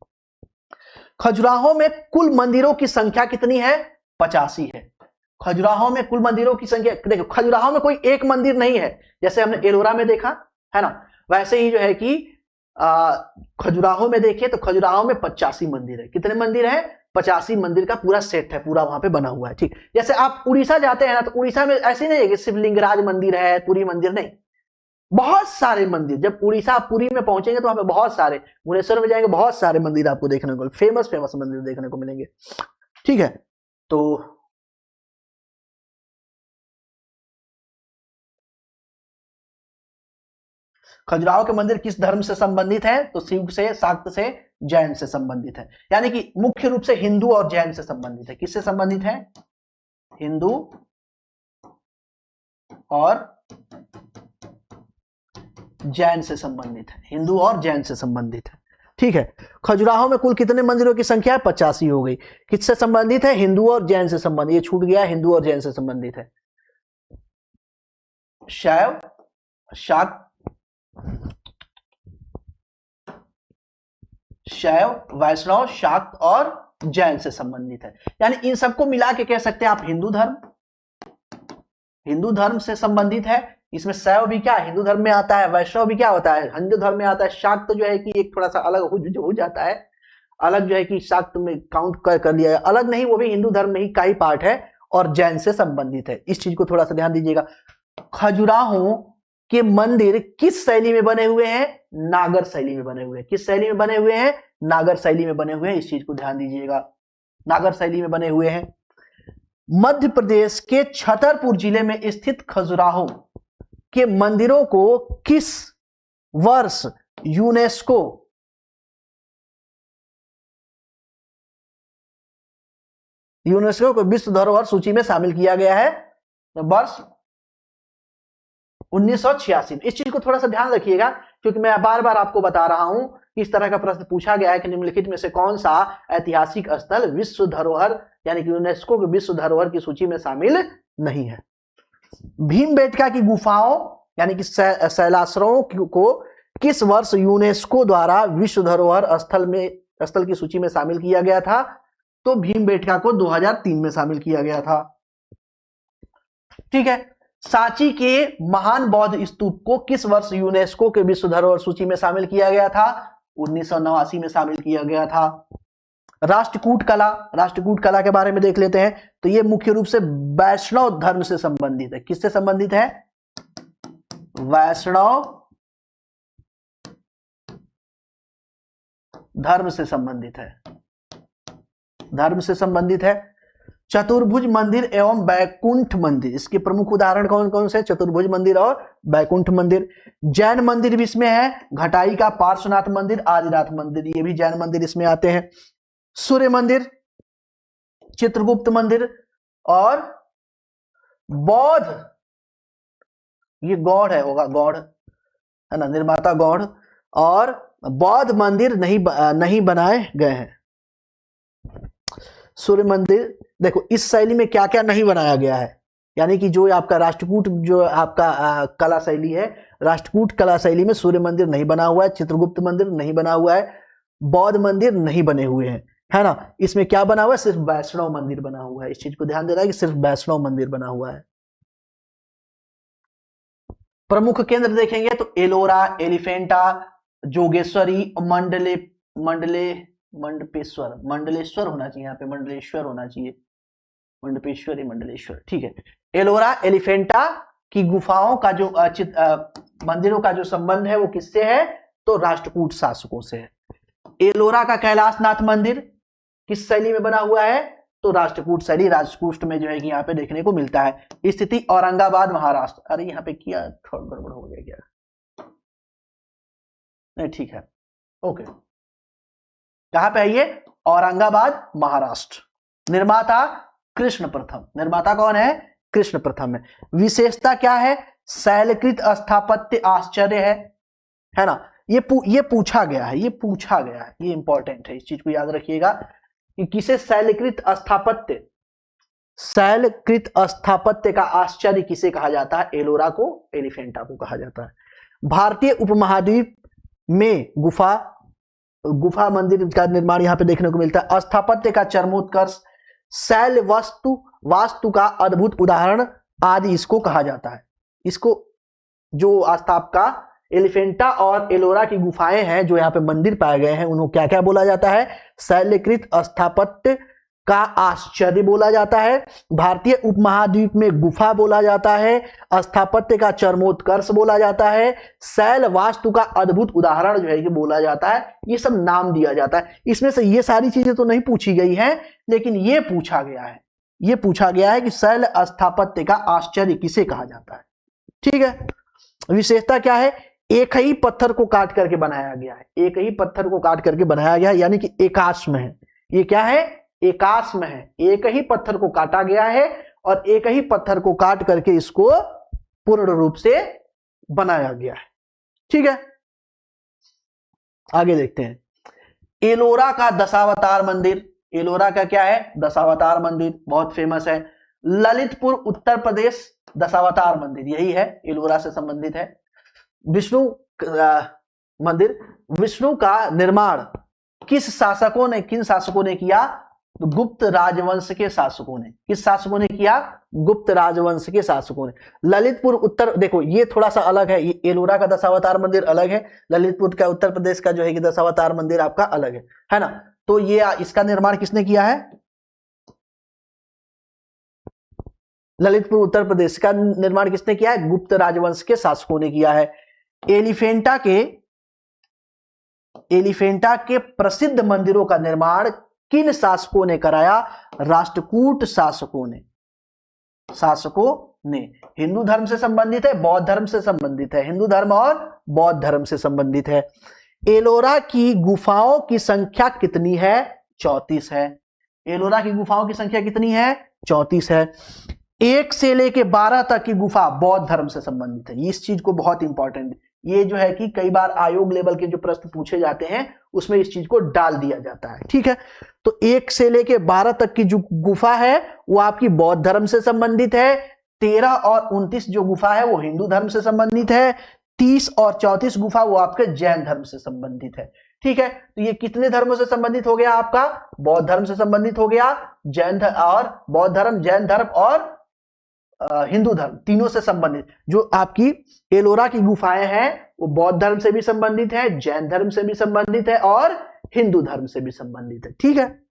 Speaker 1: खजुराहो में कुल मंदिरों की संख्या कितनी है? 85 है। खजुराहो में कुल मंदिरों की संख्या, देखो खजुराहो में कोई एक मंदिर नहीं है, जैसे हमने एलोरा में देखा है ना, वैसे ही जो है कि खजुराहो में देखिए तो खजुराहो में 85 मंदिर है। कितने मंदिर है? 85 मंदिर का पूरा सेट है, पूरा वहां पे बना हुआ है। ठीक, जैसे आप उड़ीसा जाते हैं ना, तो उड़ीसा में ऐसे नहीं है कि सिर्फ लिंगराज मंदिर है, पुरी मंदिर नहीं, बहुत सारे मंदिर। जब उड़ीसा पुरी में पहुंचेंगे तो वहां पे बहुत सारे, भुवनेश्वर में जाएंगे बहुत सारे मंदिर आपको देखने को, फेमस फेमस मंदिर देखने को मिलेंगे। ठीक है, तो खजुराहो के मंदिर किस धर्म से संबंधित है? तो शिव से, शाक्त से, जैन से संबंधित है, यानी कि मुख्य रूप से हिंदू और जैन से संबंधित है। किससे संबंधित है? हिंदू और जैन से संबंधित है, हिंदू और जैन से संबंधित है। ठीक है, खजुराहो में कुल कितने मंदिरों की संख्या है? 85 हो गई। किससे संबंधित है? हिंदू और जैन से संबंधित, ये छूट गया, हिंदू और जैन से संबंधित है। शैव, शाक्त, शैव, वैष्णव, शाक्त और जैन से संबंधित है, यानी इन सबको मिला के कह सकते हैं आप हिंदू धर्म, हिंदू धर्म से संबंधित है। इसमें शैव भी क्या हिंदू धर्म में आता है, वैष्णव भी क्या होता है हिंदू धर्म में आता है, शाक्त जो है कि एक थोड़ा सा अलग हो जाता है, अलग जो है कि शाक्त में काउंट कर लिया, अलग नहीं, वो भी हिंदू धर्म में ही का ही पार्ट है और जैन से संबंधित है। इस चीज को थोड़ा सा ध्यान दीजिएगा। खजुराहो के मंदिर किस शैली में बने हुए हैं? नागर शैली में बने हुए हैं। किस शैली में बने हुए हैं? नागर शैली में बने हुए हैं, इस चीज को ध्यान दीजिएगा, नागर शैली में बने हुए हैं। मध्य प्रदेश के छतरपुर जिले में स्थित खजुराहो के मंदिरों को किस वर्ष यूनेस्को को विश्व धरोहर सूची में शामिल किया गया है? तो वर्ष 1986 में। इस चीज को थोड़ा सा ध्यान रखिएगा, क्योंकि मैं बार बार आपको बता रहा हूं कि इस तरह का प्रश्न पूछा गया है कि निम्नलिखित में से कौन सा ऐतिहासिक स्थल विश्व धरोहर यानी कि यूनेस्को की विश्व धरोहर की सूची में शामिल नहीं है। भीमबेटका की गुफाओं यानी कि शैलाश्रमों को किस वर्ष यूनेस्को द्वारा विश्व धरोहर स्थल की सूची में शामिल किया गया था? तो भीमबेटका को 2003 में शामिल किया गया था। ठीक है, सांची के महान बौद्ध स्तूप को किस वर्ष यूनेस्को के विश्व धरोहर सूची में शामिल किया गया था? 1989 में शामिल किया गया था। राष्ट्रकूट कला के बारे में देख लेते हैं, तो ये मुख्य रूप से वैष्णव धर्म से संबंधित है। किससे संबंधित है? वैष्णव धर्म से संबंधित है, चतुर्भुज मंदिर एवं बैकुंठ मंदिर, इसके प्रमुख उदाहरण कौन कौन से? चतुर्भुज मंदिर और बैकुंठ मंदिर। जैन मंदिर भी इसमें है, घटाई का पार्श्वनाथ मंदिर, आदिनाथ मंदिर, ये भी जैन मंदिर इसमें आते हैं। सूर्य मंदिर, चित्रगुप्त मंदिर और बौद्ध, ये गौड़ होगा, गौड़ है ना, निर्माता गौड़, और बौद्ध मंदिर नहीं बनाए गए हैं। सूर्य मंदिर, देखो इस शैली में क्या क्या नहीं बनाया गया है, यानी कि जो आपका राष्ट्रकूट जो आपका कला शैली है, राष्ट्रकूट कला शैली में सूर्य मंदिर नहीं बना हुआ है, चित्रगुप्त मंदिर नहीं बना हुआ है, बौद्ध मंदिर नहीं बने हुए हैं, है ना। इसमें क्या बना हुआ है? सिर्फ वैष्णव मंदिर बना हुआ है। इस चीज को ध्यान देना है कि सिर्फ वैष्णव मंदिर बना हुआ है। प्रमुख केंद्र देखेंगे तो एलोरा, एलिफेंटा, जोगेश्वरी, मंडलेश्वर होना चाहिए, यहाँ पे मंडलेश्वर होना चाहिए, मंडलेश्वर। ठीक है, एलोरा, एलिफेंटा की गुफाओं का जो मंदिरों का जो संबंध है वो किससे है? तो राष्ट्रकूट शासकों से है। एलोरा का कैलाशनाथ मंदिर किस शैली में बना हुआ है? तो राष्ट्रकूट शैली, राजपूत में जो है कि यहाँ पे देखने को मिलता है। स्थिति औरंगाबाद महाराष्ट्र। अरे यहाँ पे क्या गड़बड़ हो गया क्या? नहीं ठीक है, ओके। कहां पे है ये? औरंगाबाद महाराष्ट्र। निर्माता कृष्ण प्रथम। निर्माता कौन है? कृष्ण प्रथम है। विशेषता क्या है? शैलकृत स्थापत्य आश्चर्य है ना। ये पूछा गया है, ये पूछा गया है, ये इंपॉर्टेंट है, इस चीज को याद रखिएगा कि किसे शैलकृत स्थापत्य, शैलकृत स्थापत्य का आश्चर्य किसे कहा जाता है? एलोरा को, एलिफेंटा को कहा जाता है। भारतीय उपमहाद्वीप में गुफा मंदिर का निर्माण यहां पे देखने को मिलता है। स्थापत्य का चरमोत्कर्ष, शैल वास्तु का अद्भुत उदाहरण आदि इसको कहा जाता है। इसको जो आस्थाप का एलिफेंटा और एलोरा की गुफाएं हैं, जो यहाँ पे मंदिर पाए गए हैं, उन्हें क्या क्या बोला जाता है? शैलकृत स्थापत्य का आश्चर्य बोला जाता है, भारतीय उपमहाद्वीप में गुफा बोला जाता है, स्थापत्य का चरमोत्कर्ष बोला जाता है, शैल वास्तु का अद्भुत उदाहरण जो है कि बोला जाता है। ये सब नाम दिया जाता है। इसमें से ये सारी चीजें तो नहीं पूछी गई हैं, लेकिन ये पूछा गया है, ये पूछा गया है कि शैल स्थापत्य का आश्चर्य किसे कहा जाता है। ठीक है। विशेषता क्या है? एक ही पत्थर को काट करके बनाया गया है, एक ही पत्थर को काट करके बनाया गया है, यानी कि एकाश में है। ये क्या है? एकाश में है। एक ही पत्थर को काटा गया है और एक ही पत्थर को काट करके इसको पूर्ण रूप से बनाया गया है। ठीक है, आगे देखते हैं। एलोरा का दशावतार मंदिर। एलोरा का क्या है? दशावतार मंदिर, बहुत फेमस है। ललितपुर उत्तर प्रदेश दशावतार मंदिर, यही है, एलोरा से संबंधित है। विष्णु मंदिर, विष्णु का निर्माण किन शासकों ने किया? तो गुप्त राजवंश के शासकों ने। किस शासकों ने किया? गुप्त राजवंश के शासकों ने। ललितपुर उत्तर, देखो ये थोड़ा सा अलग है, ये एलोरा का दशावतार मंदिर अलग है, ललितपुर का उत्तर प्रदेश का जो है कि दशावतार मंदिर आपका अलग है ना। तो ये इसका निर्माण किसने किया है? ललितपुर उत्तर प्रदेश का निर्माण किसने किया है? गुप्त राजवंश के शासकों ने किया है। एलिफेंटा के प्रसिद्ध मंदिरों का निर्माण किन शासकों ने कराया? राष्ट्रकूट शासकों ने। हिंदू धर्म से संबंधित है, बौद्ध धर्म से संबंधित है, हिंदू धर्म और बौद्ध धर्म से संबंधित है। एलोरा की गुफाओं की संख्या कितनी है? 34 है। एलोरा की गुफाओं की संख्या कितनी है? 34 है। 1 से लेके 12 तक की गुफा बौद्ध धर्म से संबंधित है। इस चीज को बहुत इंपॉर्टेंट, ये जो है कि कई बार आयोग लेवल के जो प्रश्न पूछे जाते हैं उसमें इस चीज को डाल दिया जाता है। ठीक है, तो 1 से लेके 12 तक की जो गुफा है वो आपकी बौद्ध धर्म से संबंधित है। 13 और 29 जो गुफा है वो हिंदू धर्म से संबंधित है। 30 और 34 गुफा वो आपके जैन धर्म से संबंधित है। ठीक है, तो ये कितने धर्मों से संबंधित हो गया? आपका बौद्ध धर्म से संबंधित हो गया, जैन धर्म और बौद्ध धर्म, जैन धर्म और हिंदू धर्म, तीनों से संबंधित। जो आपकी एलोरा की गुफाएं हैं वो बौद्ध धर्म से भी संबंधित है, जैन धर्म से भी संबंधित है और हिंदू धर्म से भी संबंधित है। ठीक है,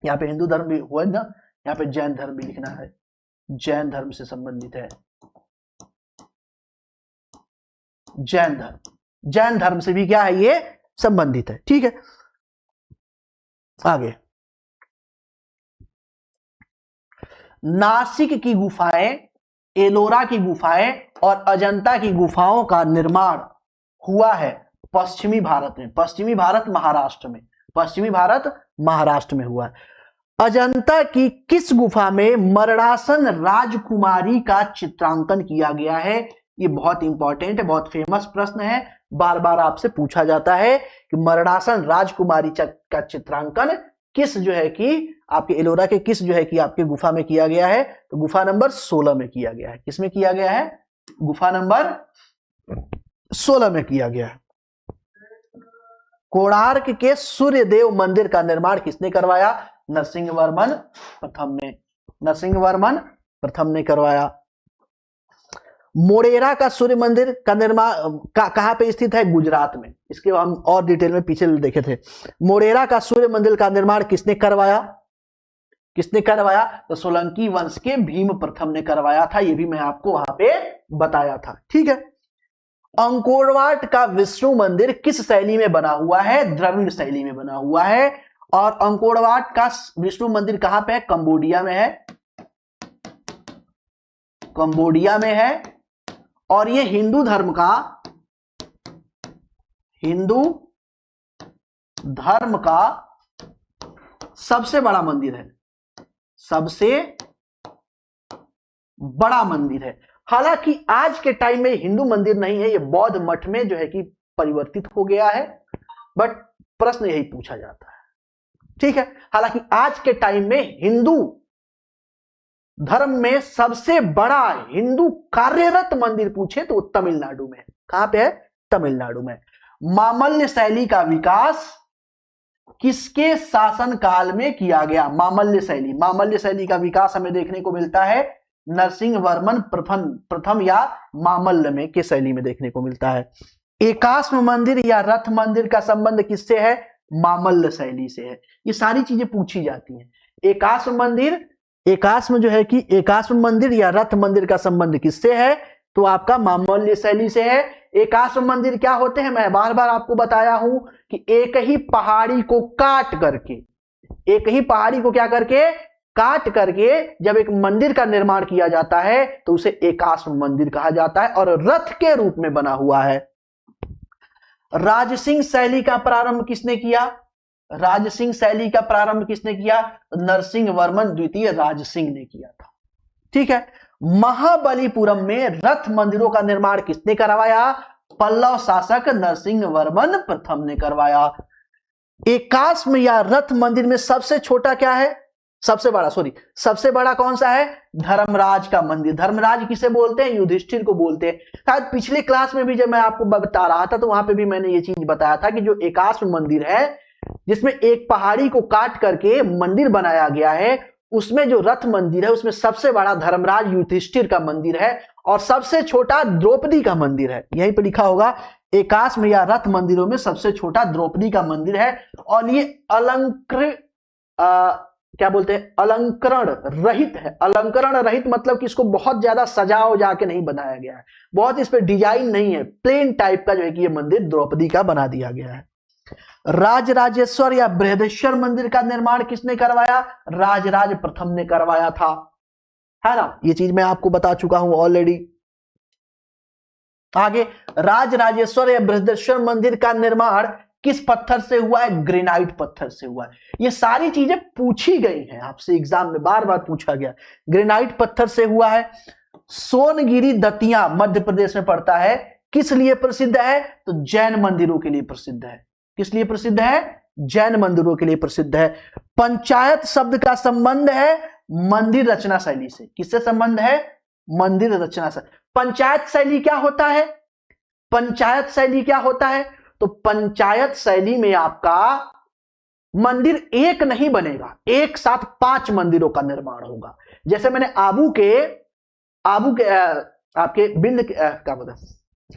Speaker 1: यहाँ पे हिंदू धर्म भी हुआ ना, यहाँ पे जैन धर्म भी लिखना है, जैन धर्म से संबंधित है। जैन धर्म से भी क्या है? ये संबंधित है। ठीक है, आगे। नासिक की गुफाएं, एलोरा की गुफाएं और अजंता की गुफाओं का निर्माण हुआ है पश्चिमी भारत में, पश्चिमी भारत महाराष्ट्र में हुआ है। अजंता की किस गुफा में मरणासन राजकुमारी का चित्रांकन किया गया है? ये बहुत इंपॉर्टेंट है, बहुत फेमस प्रश्न है, बार बार आपसे पूछा जाता है कि मरणासन राजकुमारी का चित्रांकन किस जो है कि आपके एलोरा के किस जो है कि आपके गुफा में किया गया है? तो गुफा नंबर 16 में किया गया है। किसमें किया गया है? गुफा नंबर 16 में किया गया है। कोणार्क के सूर्यदेव मंदिर का निर्माण किसने करवाया? नरसिंहवर्मन प्रथम ने करवाया। मोढेरा का सूर्य मंदिर का निर्माण कहां पे स्थित है? गुजरात में। इसके हम और डिटेल में पीछे देखे थे। मोढेरा का सूर्य मंदिर का निर्माण किसने करवाया? तो सोलंकी वंश के भीम प्रथम ने करवाया था, ये भी मैं आपको वहां पे बताया था। ठीक है, अंकोरवाट का विष्णु मंदिर किस शैली में बना हुआ है? द्रविड़ शैली में बना हुआ है। और अंकोरवाट का विष्णु मंदिर कहां पे है? कंबोडिया में है। और ये हिंदू धर्म हिंदू धर्म का सबसे बड़ा मंदिर है, सबसे बड़ा मंदिर है। हालांकि आज के टाइम में हिंदू मंदिर नहीं है, ये बौद्ध मठ में जो है कि परिवर्तित हो गया है, बट प्रश्न यही पूछा जाता है, ठीक है। हालांकि आज के टाइम में हिंदू धर्म में सबसे बड़ा हिंदू कार्यरत मंदिर पूछे तो तमिलनाडु में। कहां पे है? तमिलनाडु में। मामल्य शैली का विकास किसके शासन काल में किया गया? मामल्य शैली का विकास हमें देखने को मिलता है नरसिंह वर्मन प्रथम या मामल्य में के शैली में देखने को मिलता है। एकाश्म मंदिर या रथ मंदिर का संबंध किससे है? मामल्य शैली से है। ये सारी चीजें पूछी जाती हैं। एकाश्म मंदिर या रथ मंदिर का संबंध किससे है? तो आपका मामल्य शैली से है। एकाश्म मंदिर क्या होते हैं? मैं बार बार आपको बताया हूं कि एक ही पहाड़ी को काट करके जब एक मंदिर का निर्माण किया जाता है तो उसे एकाश्म मंदिर कहा जाता है और रथ के रूप में बना हुआ है। राजसिंह शैली का प्रारंभ किसने किया? नरसिंह वर्मन द्वितीय राजसिंह ने किया था, ठीक है। महाबलीपुरम में रथ मंदिरों का निर्माण किसने करवाया? पल्लव शासक नरसिंह वर्मन प्रथम ने करवाया। एकाश्म या रथ मंदिर में सबसे छोटा क्या है? सबसे बड़ा कौन सा है? धर्मराज का मंदिर। धर्मराज किसे बोलते हैं? युधिष्ठिर को बोलते हैं। शायद पिछले क्लास में भी जब मैं आपको बता रहा था तो वहां पे भी मैंने ये चीज बताया था कि जो एकाश्म मंदिर है जिसमें एक पहाड़ी को काट करके मंदिर बनाया गया है, उसमें जो रथ मंदिर है उसमें सबसे बड़ा धर्मराज युधिष्ठिर का मंदिर है और सबसे छोटा द्रौपदी का मंदिर है। यहीं पर लिखा होगा एकाश्म या रथ मंदिरों में सबसे छोटा द्रौपदी का मंदिर है और ये अलंकरण रहित है। अलंकरण रहित मतलब कि इसको बहुत ज्यादा सजा उजा के नहीं बनाया गया है, बहुत इस पे डिजाइन नहीं है, प्लेन टाइप का जो है कि ये मंदिर द्रौपदी का बना दिया गया है। राजराजेश्वर या बृहदेश्वर मंदिर का निर्माण किसने करवाया? राजराज प्रथम ने करवाया था, है ना। ये चीज मैं आपको बता चुका हूं ऑलरेडी। आगे, राजराजेश्वर या बृहदेश्वर मंदिर का निर्माण किस पत्थर से हुआ है? ग्रेनाइट पत्थर से हुआ है। ये सारी चीजें पूछी गई हैं आपसे एग्जाम में, बार बार पूछा गया। ग्रेनाइट पत्थर से हुआ है। सोनगिरी दतिया मध्य प्रदेश में पड़ता है, किस लिए प्रसिद्ध है? तो जैन मंदिरों के लिए प्रसिद्ध है। किस लिए प्रसिद्ध है? जैन मंदिरों के लिए प्रसिद्ध है। पंचायत शब्द का संबंध है मंदिर रचना शैली से। किससे संबंध है? मंदिर रचना शैली। पंचायत शैली क्या होता है? तो पंचायत शैली में आपका मंदिर एक नहीं बनेगा, एक साथ 5 मंदिरों का निर्माण होगा। जैसे मैंने आबू के आपके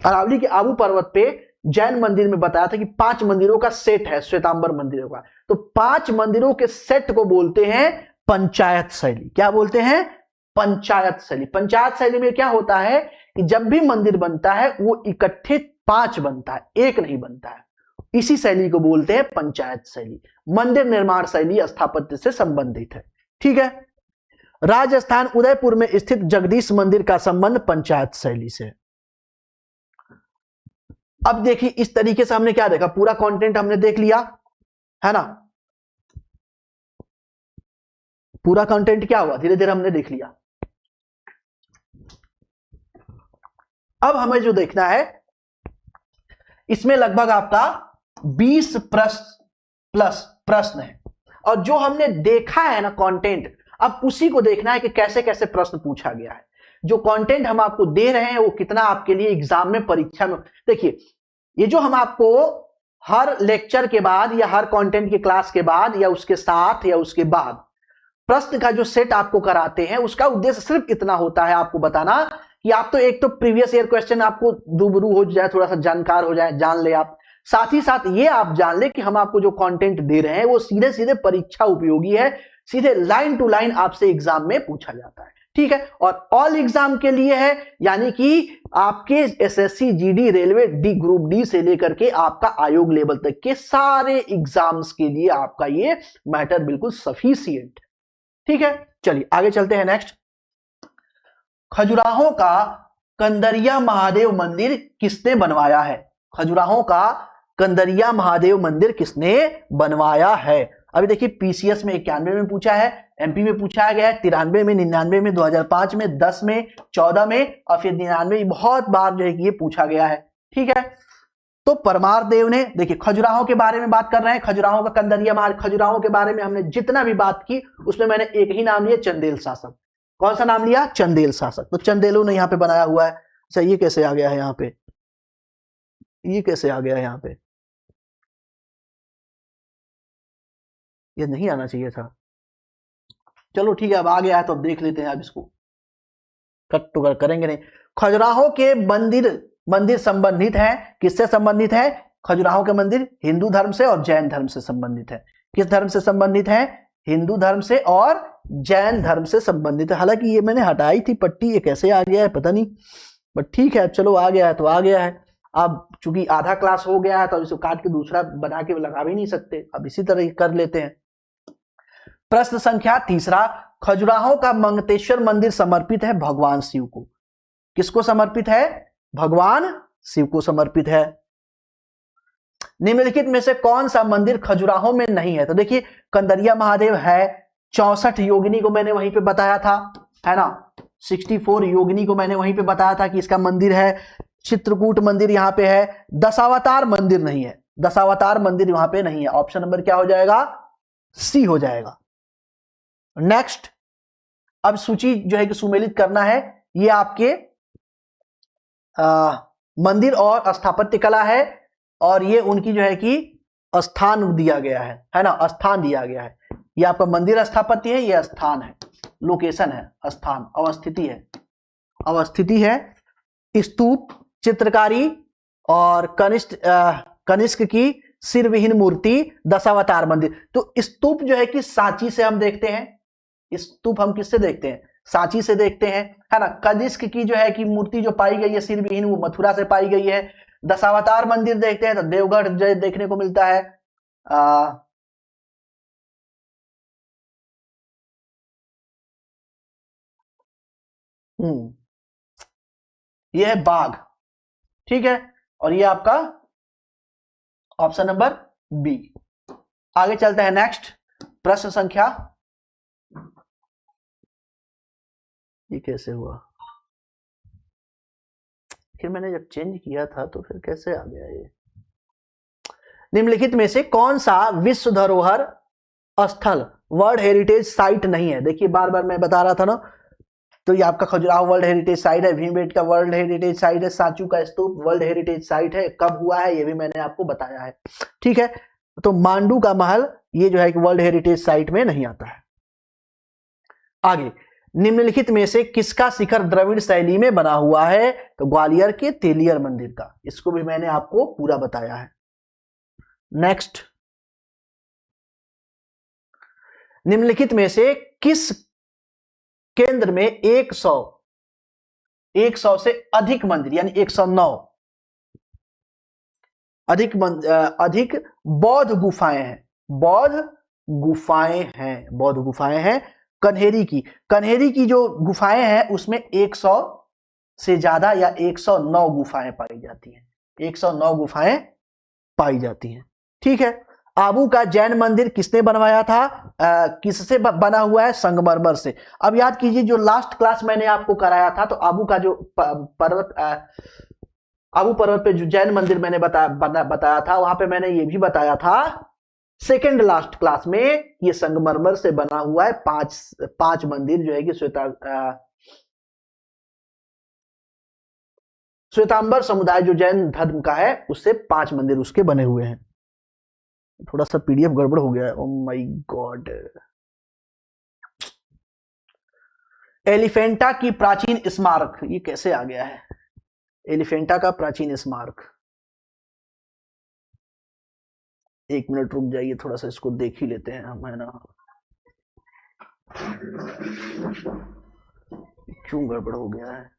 Speaker 1: अरावली के आबू पर्वत पे जैन मंदिर में बताया था कि 5 मंदिरों का सेट है, श्वेतांबर मंदिरों का। तो 5 मंदिरों के सेट को बोलते हैं पंचायत शैली। क्या बोलते हैं? पंचायत शैली। पंचायत शैली में क्या होता है कि जब भी मंदिर बनता है वो इकट्ठे 5 बनता है, एक नहीं बनता है। इसी शैली को बोलते हैं पंचायत शैली। मंदिर निर्माण शैली स्थापत्य से संबंधित है, ठीक है। राजस्थान उदयपुर में स्थित जगदीश मंदिर का संबंध पंचायत शैली से। अब देखिए इस तरीके से हमने क्या देखा, पूरा कंटेंट हमने देख लिया, है ना। पूरा कंटेंट क्या हुआ, धीरे धीरे हमने देख लिया। अब हमें जो देखना है, इसमें लगभग आपका 20 प्रश्न है और जो हमने देखा है ना कंटेंट, अब उसी को देखना है कि कैसे कैसे प्रश्न पूछा गया है। जो कंटेंट हम आपको दे रहे हैं वो कितना आपके लिए एग्जाम में, परीक्षा में। देखिए ये जो हम आपको हर लेक्चर के बाद या हर कंटेंट की क्लास के बाद या उसके साथ या उसके बाद प्रश्न का जो सेट आपको कराते हैं, उसका उद्देश्य सिर्फ इतना होता है आपको बताना कि आप तो एक तो प्रीवियस ईयर क्वेश्चन आपको रूबरू हो जाए, थोड़ा सा जानकार हो जाए, जान ले आप। साथ ही साथ ये आप जान ले कि हम आपको जो कंटेंट दे रहे हैं वो सीधे सीधे परीक्षा उपयोगी है, सीधे लाइन टू लाइन आपसे एग्जाम में पूछा जाता है, ठीक है। और ऑल एग्जाम के लिए है, यानी कि आपके SSC, GD, railway, D group D से लेकर के आपका आयोग लेवल तक के सारे एग्जाम्स के लिए आपका ये मैटर बिल्कुल सफिशिएंट, ठीक है। चलिए आगे चलते हैं। नेक्स्ट, खजुराहो का कंदरिया महादेव मंदिर किसने बनवाया है? खजुराहो का कंदरिया महादेव मंदिर किसने बनवाया है? अभी देखिए पीसीएस में 91 में पूछा है, एमपी में पूछा गया है 93 में, 99 में, 2005 में, 10 में, 14 में और फिर 99 में। बहुत बार जो है कि ये पूछा गया है। ठीक है, तो परमार देव ने, देखिए खजुराहो के बारे में बात कर रहे हैं, खजुराहो का कंदरिया महाल, खजुराहो के बारे में हमने जितना भी बात की उसमें मैंने एक ही नाम लिया, चंदेल शासक। कौन सा नाम लिया? चंदेल शासक। तो चंदेलों ने यहाँ पे बनाया हुआ है। अच्छा ये कैसे आ गया है यहाँ पे? ये कैसे आ गया है यहाँ पे? ये नहीं आना चाहिए था। चलो ठीक है, अब आ गया है तो अब देख लेते हैं। अब इसको कट टू करेंगे नहीं। खजुराहो के मंदिर संबंधित है, किससे संबंधित है? खजुराहो के मंदिर हिंदू धर्म से और जैन धर्म से संबंधित है। किस धर्म से संबंधित है? हिंदू धर्म से और जैन धर्म से संबंधित है। हालांकि ये मैंने हटाई थी पट्टी, ये कैसे आ गया है पता नहीं, बट ठीक है चलो आ गया है तो आ गया है। अब चूंकि आधा क्लास हो गया है तो इसको काट के दूसरा बना के लगा भी नहीं सकते, अब इसी तरह कर लेते हैं। प्रश्न संख्या तीसरा, खजुराहो का मंगतेश्वर मंदिर समर्पित है भगवान शिव को। किसको समर्पित है? भगवान शिव को समर्पित है। निम्नलिखित में से कौन सा मंदिर खजुराहो में नहीं है? तो देखिए कंदरिया महादेव है, 64 योगिनी को मैंने वहीं पे बताया था, है ना, 64 योगिनी को मैंने वहीं पे बताया था कि इसका मंदिर है। चित्रकूट मंदिर यहाँ पे है। दशावतार मंदिर नहीं है, दशावतार मंदिर वहां पे नहीं है। ऑप्शन नंबर क्या हो जाएगा? सी हो जाएगा। नेक्स्ट, अब सूची जो है कि सुमेलित करना है। ये आपके मंदिर और स्थापत्य कला है, और ये उनकी जो है कि स्थान दिया गया है ना, स्थान दिया गया है। ये आपका मंदिर स्थापत्य है, ये स्थान है, लोकेशन है, स्थान, अवस्थिति है, अवस्थिति है। स्तूप, चित्रकारी और कनिष्क की सिरविहीन मूर्ति, दशावतार मंदिर। तो स्तूप जो है कि सांची से हम देखते हैं, स्तूप हम किससे देखते हैं? सांची से देखते हैं, है ना। कनिष्क की जो है कि मूर्ति जो पाई गई है सिरविहीन, वो मथुरा से पाई गई है। दशावतार मंदिर देखते हैं तो देवगढ़ जो देखने को मिलता है। ये है बाघ, ठीक है, और ये आपका ऑप्शन नंबर बी। आगे चलते हैं नेक्स्ट प्रश्न संख्या, ये कैसे हुआ? फिर मैंने जब चेंज किया था तो फिर कैसे आ गया ये? निम्नलिखित में से कौन सा विश्व धरोहर स्थल वर्ल्ड हेरिटेज साइट नहीं है? देखिए बार बार मैं बता रहा था ना, तो ये आपका खजुराहो वर्ल्ड हेरिटेज साइट है, भीमबेटका वर्ल्ड हेरिटेज साइट है, सांचू का स्तूप वर्ल्ड हेरिटेज साइट है। कब हुआ है ये भी मैंने आपको बताया है, ठीक है। तो मांडू का महल ये जो है कि वर्ल्ड हेरिटेज साइट में नहीं आता है। आगे, निम्नलिखित में से किसका शिखर द्रविड़ शैली में बना हुआ है? तो ग्वालियर के तेलियर मंदिर का, इसको भी मैंने आपको पूरा बताया है। नेक्स्ट, निम्नलिखित में से किस केंद्र में 100 से अधिक मंदिर यानी 109 अधिक बौद्ध गुफाएं हैं? बौद्ध गुफाएं हैं। कन्हेरी की जो गुफाएं हैं उसमें 100 से ज्यादा या 109 गुफाएं पाई जाती हैं, 109 गुफाएं पाई जाती हैं, ठीक है। आबू का जैन मंदिर किसने बनवाया था? किससे बना हुआ है? संगमरमर से। अब याद कीजिए जो लास्ट क्लास मैंने आपको कराया था, तो आबू का जो पर्वत, आबू पर्वत पे जो जैन मंदिर मैंने बताया था, वहां पे मैंने ये भी बताया था सेकेंड लास्ट क्लास में, ये संगमरमर से बना हुआ है। पांच मंदिर जो है कि श्वेतांबर समुदाय जो जैन धर्म का है, उससे 5 मंदिर उसके बने हुए हैं। थोड़ा सा पीडीएफ गड़बड़ हो गया है, ओह माय गॉड। एलिफेंटा की प्राचीन स्मारक, ये कैसे आ गया है? एलिफेंटा का प्राचीन स्मारक, एक मिनट रुक जाइए, थोड़ा सा इसको देख ही लेते हैं हम, है ना। क्यों गड़बड़ हो गया है?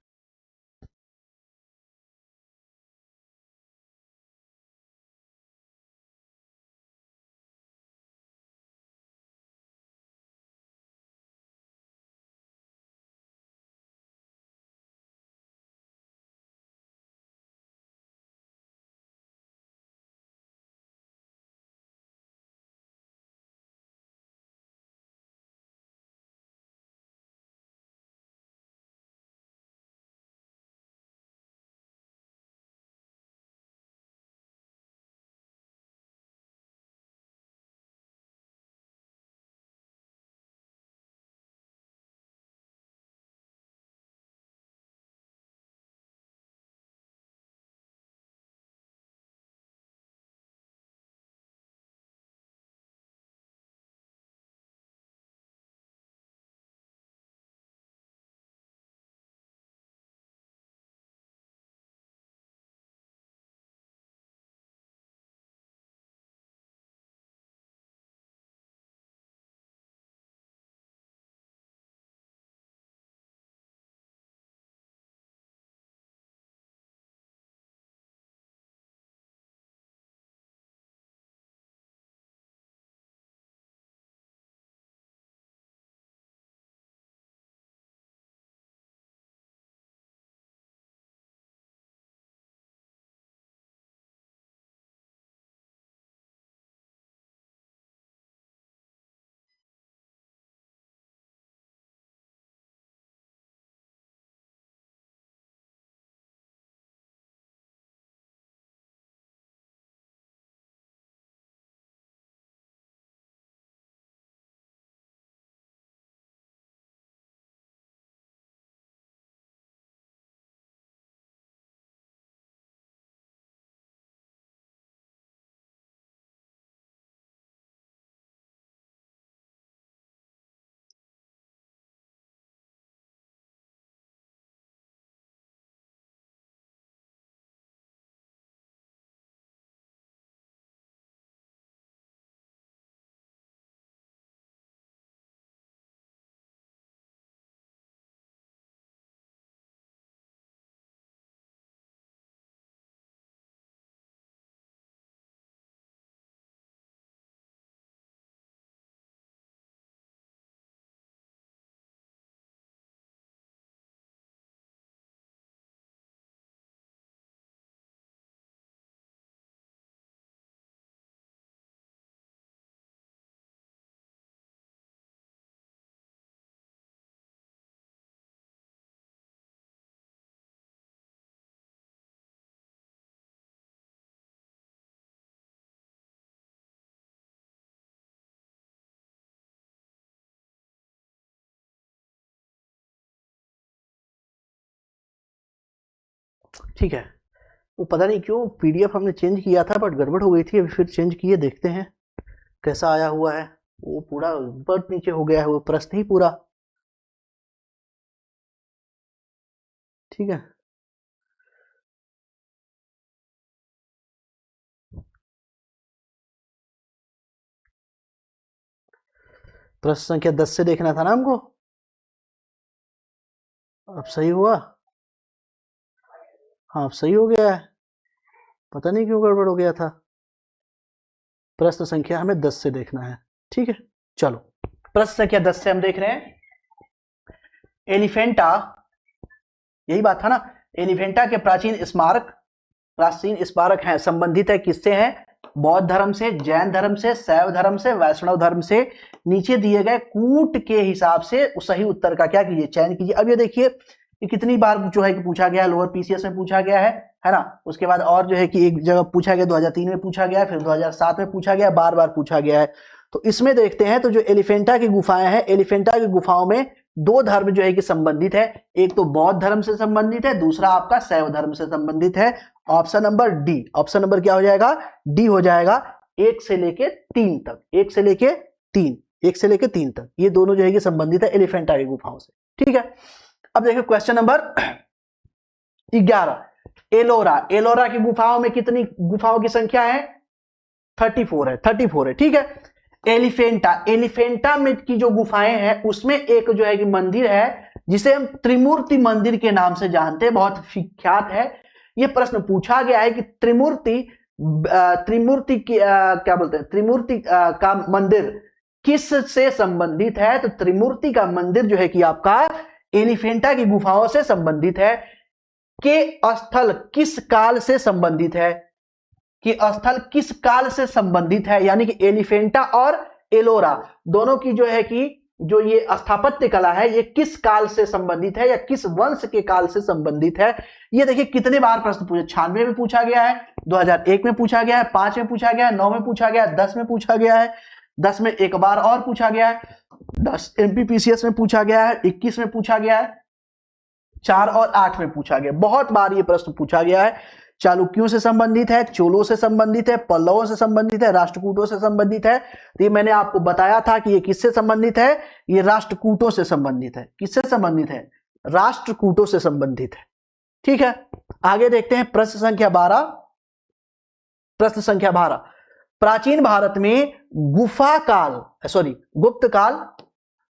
Speaker 1: ठीक है, वो पता नहीं क्यों पीडीएफ हमने चेंज किया था बट गड़बड़ हो गई थी, अभी फिर चेंज किए, देखते हैं कैसा आया हुआ है। वो पूरा ऊपर नीचे हो गया है वो प्रश्न ही पूरा। ठीक है, प्रश्न संख्या 10 से देखना था ना हमको। अब सही हुआ? हाँ अब सही हो गया है, पता नहीं क्यों गड़बड़ हो गया था। प्रश्न संख्या हमें 10 से देखना है। ठीक है, चलो प्रश्न संख्या 10 से हम देख रहे हैं एलिफेंटा, यही बात था ना, एलिफेंटा के प्राचीन स्मारक हैं, संबंधित है किससे हैं? बौद्ध धर्म से, जैन धर्म से, शैव धर्म से, वैष्णव धर्म से। नीचे दिए गए कूट के हिसाब से सही उत्तर का क्या कीजिए, चयन कीजिए। अब ये देखिए कि कितनी बार जो है कि पूछा गया है, लोअर पीसीएस में पूछा गया है ना, उसके बाद और जो है कि एक जगह पूछा गया 2003 में पूछा गया, फिर 2007 में पूछा गया, बार बार पूछा गया है। तो इसमें देखते हैं, तो जो एलिफेंटा की गुफाएं हैं, एलिफेंटा की गुफाओं में दो धर्म जो है कि संबंधित है, एक तो बौद्ध धर्म से संबंधित है, दूसरा आपका शैव धर्म से संबंधित है। Option number D, option number क्या हो जाएगा? डी हो जाएगा। 1 से लेके 3 तक, 1 से लेके 3 तक ये दोनों जो है कि संबंधित है एलिफेंटा की गुफाओं से। ठीक है, अब देखिए क्वेश्चन नंबर 11, एलोरा की गुफाओं में कितनी गुफाओं की संख्या है? 34 है। ठीक है, एलिफेंटा में की जो गुफाएं हैं उसमें एक जो है कि मंदिर है जिसे हम त्रिमूर्ति मंदिर के नाम से जानते हैं, बहुत विख्यात है। यह प्रश्न पूछा गया है कि त्रिमूर्ति की क्या बोलते हैं, त्रिमूर्ति का मंदिर किस से संबंधित है? तो त्रिमूर्ति का मंदिर जो है कि आपका एलिफेंटा की गुफाओं से संबंधित है। के स्थल किस काल से संबंधित है? कि स्थल किस काल से संबंधित है, यानी कि एलिफेंटा और एलोरा दोनों की जो है कि जो ये स्थापत्य कला है ये किस काल से संबंधित है या किस वंश के काल से संबंधित है। ये देखिए कितने बार प्रश्न पूछे, 96 में पूछा गया है, 2001 में पूछा गया है, 5 में पूछा गया है, 9 में पूछा गया है, 10 में पूछा गया है, 10 में एक बार और पूछा गया है, 10 एमपीपीसीएस में पूछा गया है, 21 में पूछा गया है, 4 और 8 में पूछा गया। बहुत बार ये प्रश्न पूछा गया है। चालुक्यों से संबंधित है, चोलों से संबंधित है, पल्लवों से संबंधित है, राष्ट्रकूटों से संबंधित है। तो ये मैंने आपको बताया था कि ये किससे संबंधित है? ये राष्ट्रकूटों से संबंधित है। किससे संबंधित है? राष्ट्रकूटों से संबंधित है। ठीक है, आगे देखते हैं प्रश्न संख्या 12। प्रश्न संख्या 12, प्राचीन भारत में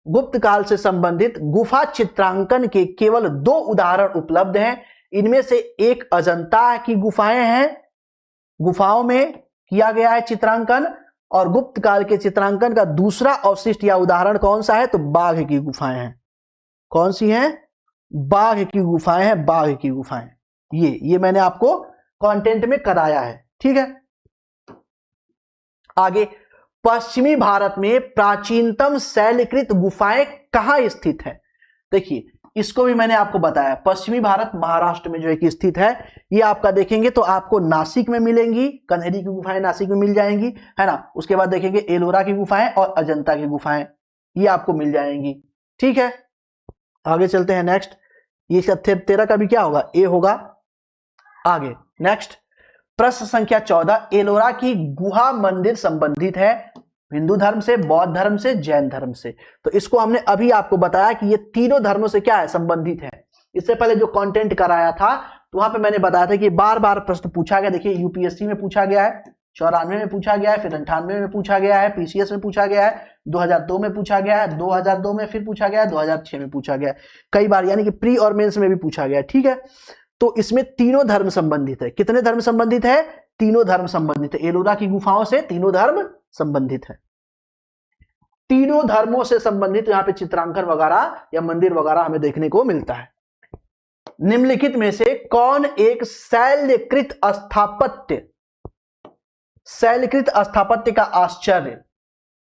Speaker 1: गुप्त काल से संबंधित गुफा चित्रांकन के केवल 2 उदाहरण उपलब्ध हैं। इनमें से एक अजंता की गुफाएं हैं, गुफाओं में किया गया है चित्रांकन, और गुप्त काल के चित्रांकन का दूसरा अवशिष्ट या उदाहरण कौन सा है? तो बाघ की गुफाएं हैं। कौन सी हैं? बाघ की गुफाएं हैं, बाघ की गुफाएं। ये मैंने आपको कंटेंट में कराया है। ठीक है, आगे, पश्चिमी भारत में प्राचीनतम शैलकृत गुफाएं कहां स्थित है? देखिए इसको भी मैंने आपको बताया, पश्चिमी भारत महाराष्ट्र में जो है कि स्थित है। ये आपका देखेंगे तो आपको नासिक में मिलेंगी, कन्हेरी की गुफाएं नासिक में मिल जाएंगी, है ना। उसके बाद देखेंगे एलोरा की गुफाएं और अजंता की गुफाएं, ये आपको मिल जाएंगी। ठीक है, आगे चलते हैं नेक्स्ट। ये 13 का भी क्या होगा? ए होगा। आगे नेक्स्ट प्रश्न संख्या 14, एलोरा की गुहा मंदिर संबंधित है हिंदू धर्म से, बौद्ध धर्म से, जैन धर्म से। तो इसको हमने अभी आपको बताया कि ये तीनों धर्मों से क्या है? संबंधित है। इससे पहले जो कंटेंट कराया था तो वहां पे मैंने बताया था कि बार बार प्रश्न पूछा गया। देखिए यूपीएससी में पूछा गया है, 94 में पूछा गया है, फिर 98 में पूछा गया है, पीसीएस में पूछा गया है, 2002 में पूछा गया है, 2002 में फिर पूछा गया है, 2006 में पूछा गया है, कई बार, यानी कि प्री और मेंस में भी पूछा गया। ठीक है, तो इसमें तीनों धर्म संबंधित है। कितने धर्म संबंधित है? तीनों धर्म संबंधित है। एलोरा की गुफाओं से तीनों धर्म संबंधित है। तीनों धर्मों से संबंधित यहां पे चित्रांकन वगैरह या मंदिर वगैरह हमें देखने को मिलता है। निम्नलिखित में से कौन एक शैलकृत स्थापत्य का आश्चर्य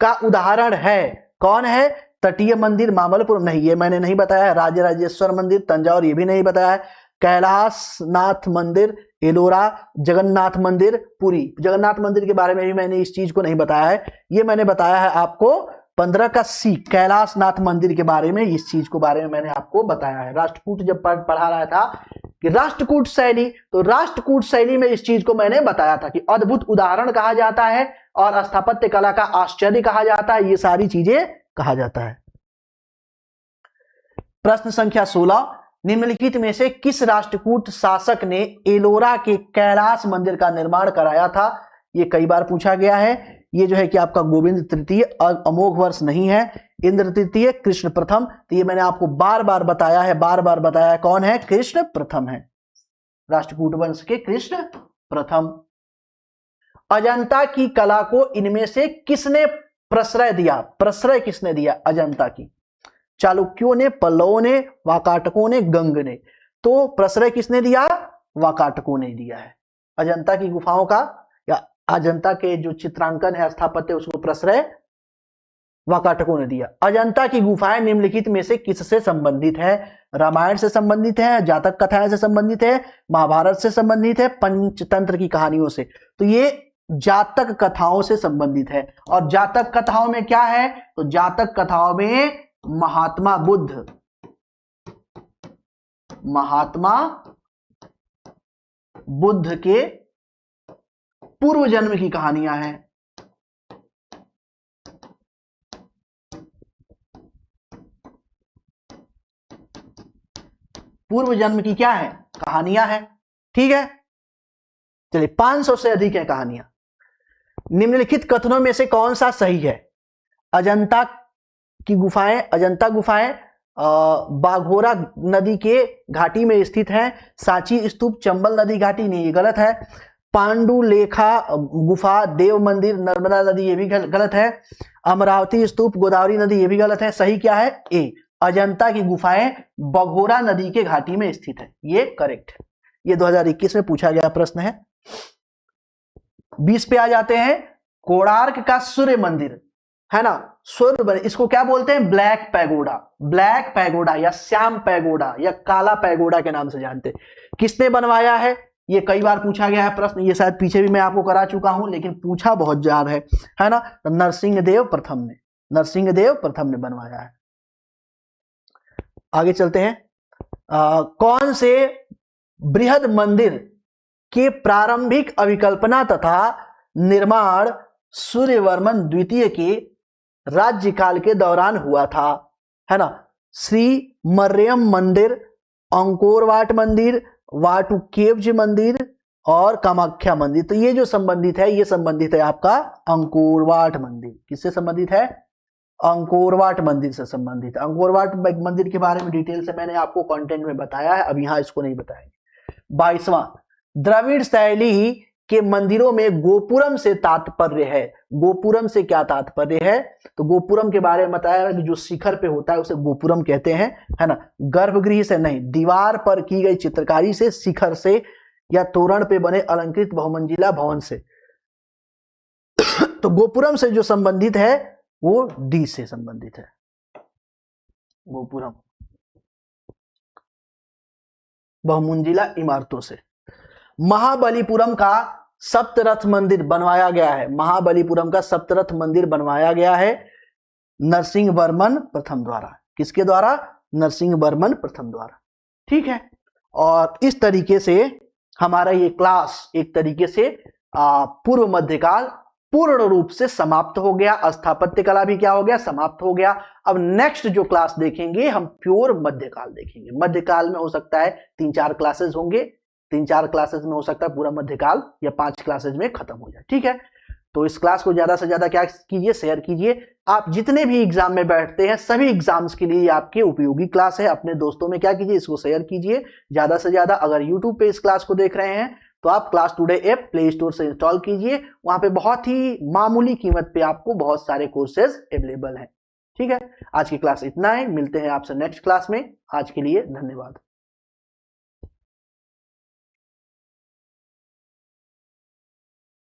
Speaker 1: का उदाहरण है? कौन है? तटीय मंदिर मामलपुर? नहीं, ये मैंने नहीं बताया। राजराजेश्वर मंदिर तंजौर, ये भी नहीं बताया है। कैलाशनाथ मंदिर एलोरा, जगन्नाथ मंदिर पुरी। जगन्नाथ मंदिर के बारे में भी मैंने इस चीज को नहीं बताया है। ये मैंने बताया है आपको 15 का सी कैलाशनाथ मंदिर के बारे में, इस चीज को बारे में मैंने आपको बताया है। राष्ट्रकूट जब पढ़ा रहा था कि राष्ट्रकूट शैली, तो राष्ट्रकूट शैली में इस चीज को मैंने बताया था कि अद्भुत उदाहरण कहा जाता है और स्थापत्य कला का आश्चर्य कहा जाता है, ये सारी चीजें कहा जाता है। प्रश्न संख्या 16, निम्नलिखित में से किस राष्ट्रकूट शासक ने एलोरा के कैलाश मंदिर का निर्माण कराया था? ये कई बार पूछा गया है। ये जो है कि आपका गोविंद तृतीय, अमोघ वर्ष नहीं है, इंद्र तृतीय, कृष्ण प्रथम। तो ये मैंने आपको बार बार बताया है, कौन है? कृष्ण प्रथम है, राष्ट्रकूट वंश के कृष्ण प्रथम। अजंता की कला को इनमें से किसने प्रश्रय दिया? प्रश्रय किसने दिया अजंता की? चालुक्यों ने, पल्लवों ने, वाकाटकों ने, गंग ने। तो प्रश्रय किसने दिया? वाकाटकों ने दिया है। अजंता की गुफाओं का या अजंता के जो चित्रांकन है, स्थापत्य, उसको प्रश्रय वाकाटकों ने दिया। अजंता की गुफाएं निम्नलिखित में से किससे संबंधित है? रामायण से संबंधित है, जातक कथाएं से संबंधित है, महाभारत से संबंधित है, पंचतंत्र की कहानियों से। तो ये जातक कथाओं से संबंधित है। और जातक कथाओं में क्या है? तो जातक कथाओं में महात्मा बुद्ध के पूर्व जन्म की कहानियां हैं। पूर्व जन्म की क्या है? कहानियां हैं। ठीक है, चलिए 500 से अधिक है कहानियां। निम्नलिखित कथनों में से कौन सा सही है? अजंता गुफाएं बाघोरा नदी के घाटी में स्थित हैं। सांची स्तूप चंबल नदी घाटी, नहीं, ये गलत है। पांडुलेखा गुफा देव मंदिर नर्मदा नदी, ये भी गलत है। अमरावती स्तूप गोदावरी नदी, ये भी गलत है। सही क्या है? ए, अजंता की गुफाएं बघोरा नदी के घाटी में स्थित है, ये करेक्ट है। ये 2021 में पूछा गया प्रश्न है। 20 पे आ जाते हैं। कोणार्क का सूर्य मंदिर है ना, सूर्य, इसको क्या बोलते हैं? ब्लैक पैगोडा या श्याम पैगोडा या काला पैगोडा के नाम से जानते हैं। किसने बनवाया है? ये कई बार पूछा गया है प्रश्न, ये शायद पीछे भी मैं आपको करा चुका हूं, लेकिन पूछा बहुत ज्यादा है ना। तो नरसिंहदेव प्रथम ने बनवाया है। आगे चलते हैं। कौन से बृहद मंदिर के प्रारंभिक अभिकल्पना तथा निर्माण सूर्यवर्मन द्वितीय के राज्यकाल के दौरान हुआ था? है ना, श्री मर्यम मंदिर, अंकोरवाट मंदिर, वाटुकेव्ज मंदिर और कामाख्या मंदिर। तो ये जो संबंधित है, ये संबंधित है आपका अंकोरवाट मंदिर। किससे संबंधित है? अंकोरवाट मंदिर से संबंधित। अंकोरवाट मंदिर के बारे में डिटेल से मैंने आपको कंटेंट में बताया है, अब यहां इसको नहीं बताएंगे। 22वां, द्रविड़ शैली के मंदिरों में गोपुरम से तात्पर्य है। गोपुरम से क्या तात्पर्य है? तो गोपुरम के बारे में बताया कि जो शिखर पे होता है उसे गोपुरम कहते हैं, है ना। गर्भगृह से नहीं, दीवार पर की गई चित्रकारी से, शिखर से या तोरण पे बने अलंकृत बहुमंजिला भवन से। तो गोपुरम से जो संबंधित है वो डी से संबंधित है। गोपुरम बहुमंजिला इमारतों से। महाबलीपुरम का सप्तरथ मंदिर बनवाया गया है। महाबलीपुरम का सप्तरथ मंदिर बनवाया गया है नरसिंहवर्मन प्रथम द्वारा। किसके द्वारा? नरसिंहवर्मन प्रथम द्वारा। ठीक है, और इस तरीके से हमारा ये क्लास एक तरीके से पूर्व मध्यकाल पूर्ण रूप से समाप्त हो गया। स्थापत्य कला भी क्या हो गया? समाप्त हो गया। अब नेक्स्ट जो क्लास देखेंगे हम प्योर मध्यकाल देखेंगे। मध्यकाल में हो सकता है 3-4 क्लासेस होंगे, 3-4 क्लासेस में हो सकता है पूरा मध्यकाल, या 5 क्लासेस में खत्म हो जाए। ठीक है, तो इस क्लास को ज्यादा से ज्यादा क्या कीजिए? शेयर कीजिए। आप जितने भी एग्जाम में बैठते हैं सभी एग्जाम्स के लिए आपके उपयोगी क्लास है। अपने दोस्तों में क्या कीजिए? इसको शेयर कीजिए ज्यादा से ज्यादा। अगर यूट्यूब पे इस क्लास को देख रहे हैं तो आप class today app play store से इंस्टॉल कीजिए। वहां पे बहुत ही मामूली कीमत पे आपको बहुत सारे कोर्सेज अवेलेबल हैं। ठीक है, आज की क्लास इतना है। मिलते हैं आपसे नेक्स्ट क्लास में। आज के लिए धन्यवाद।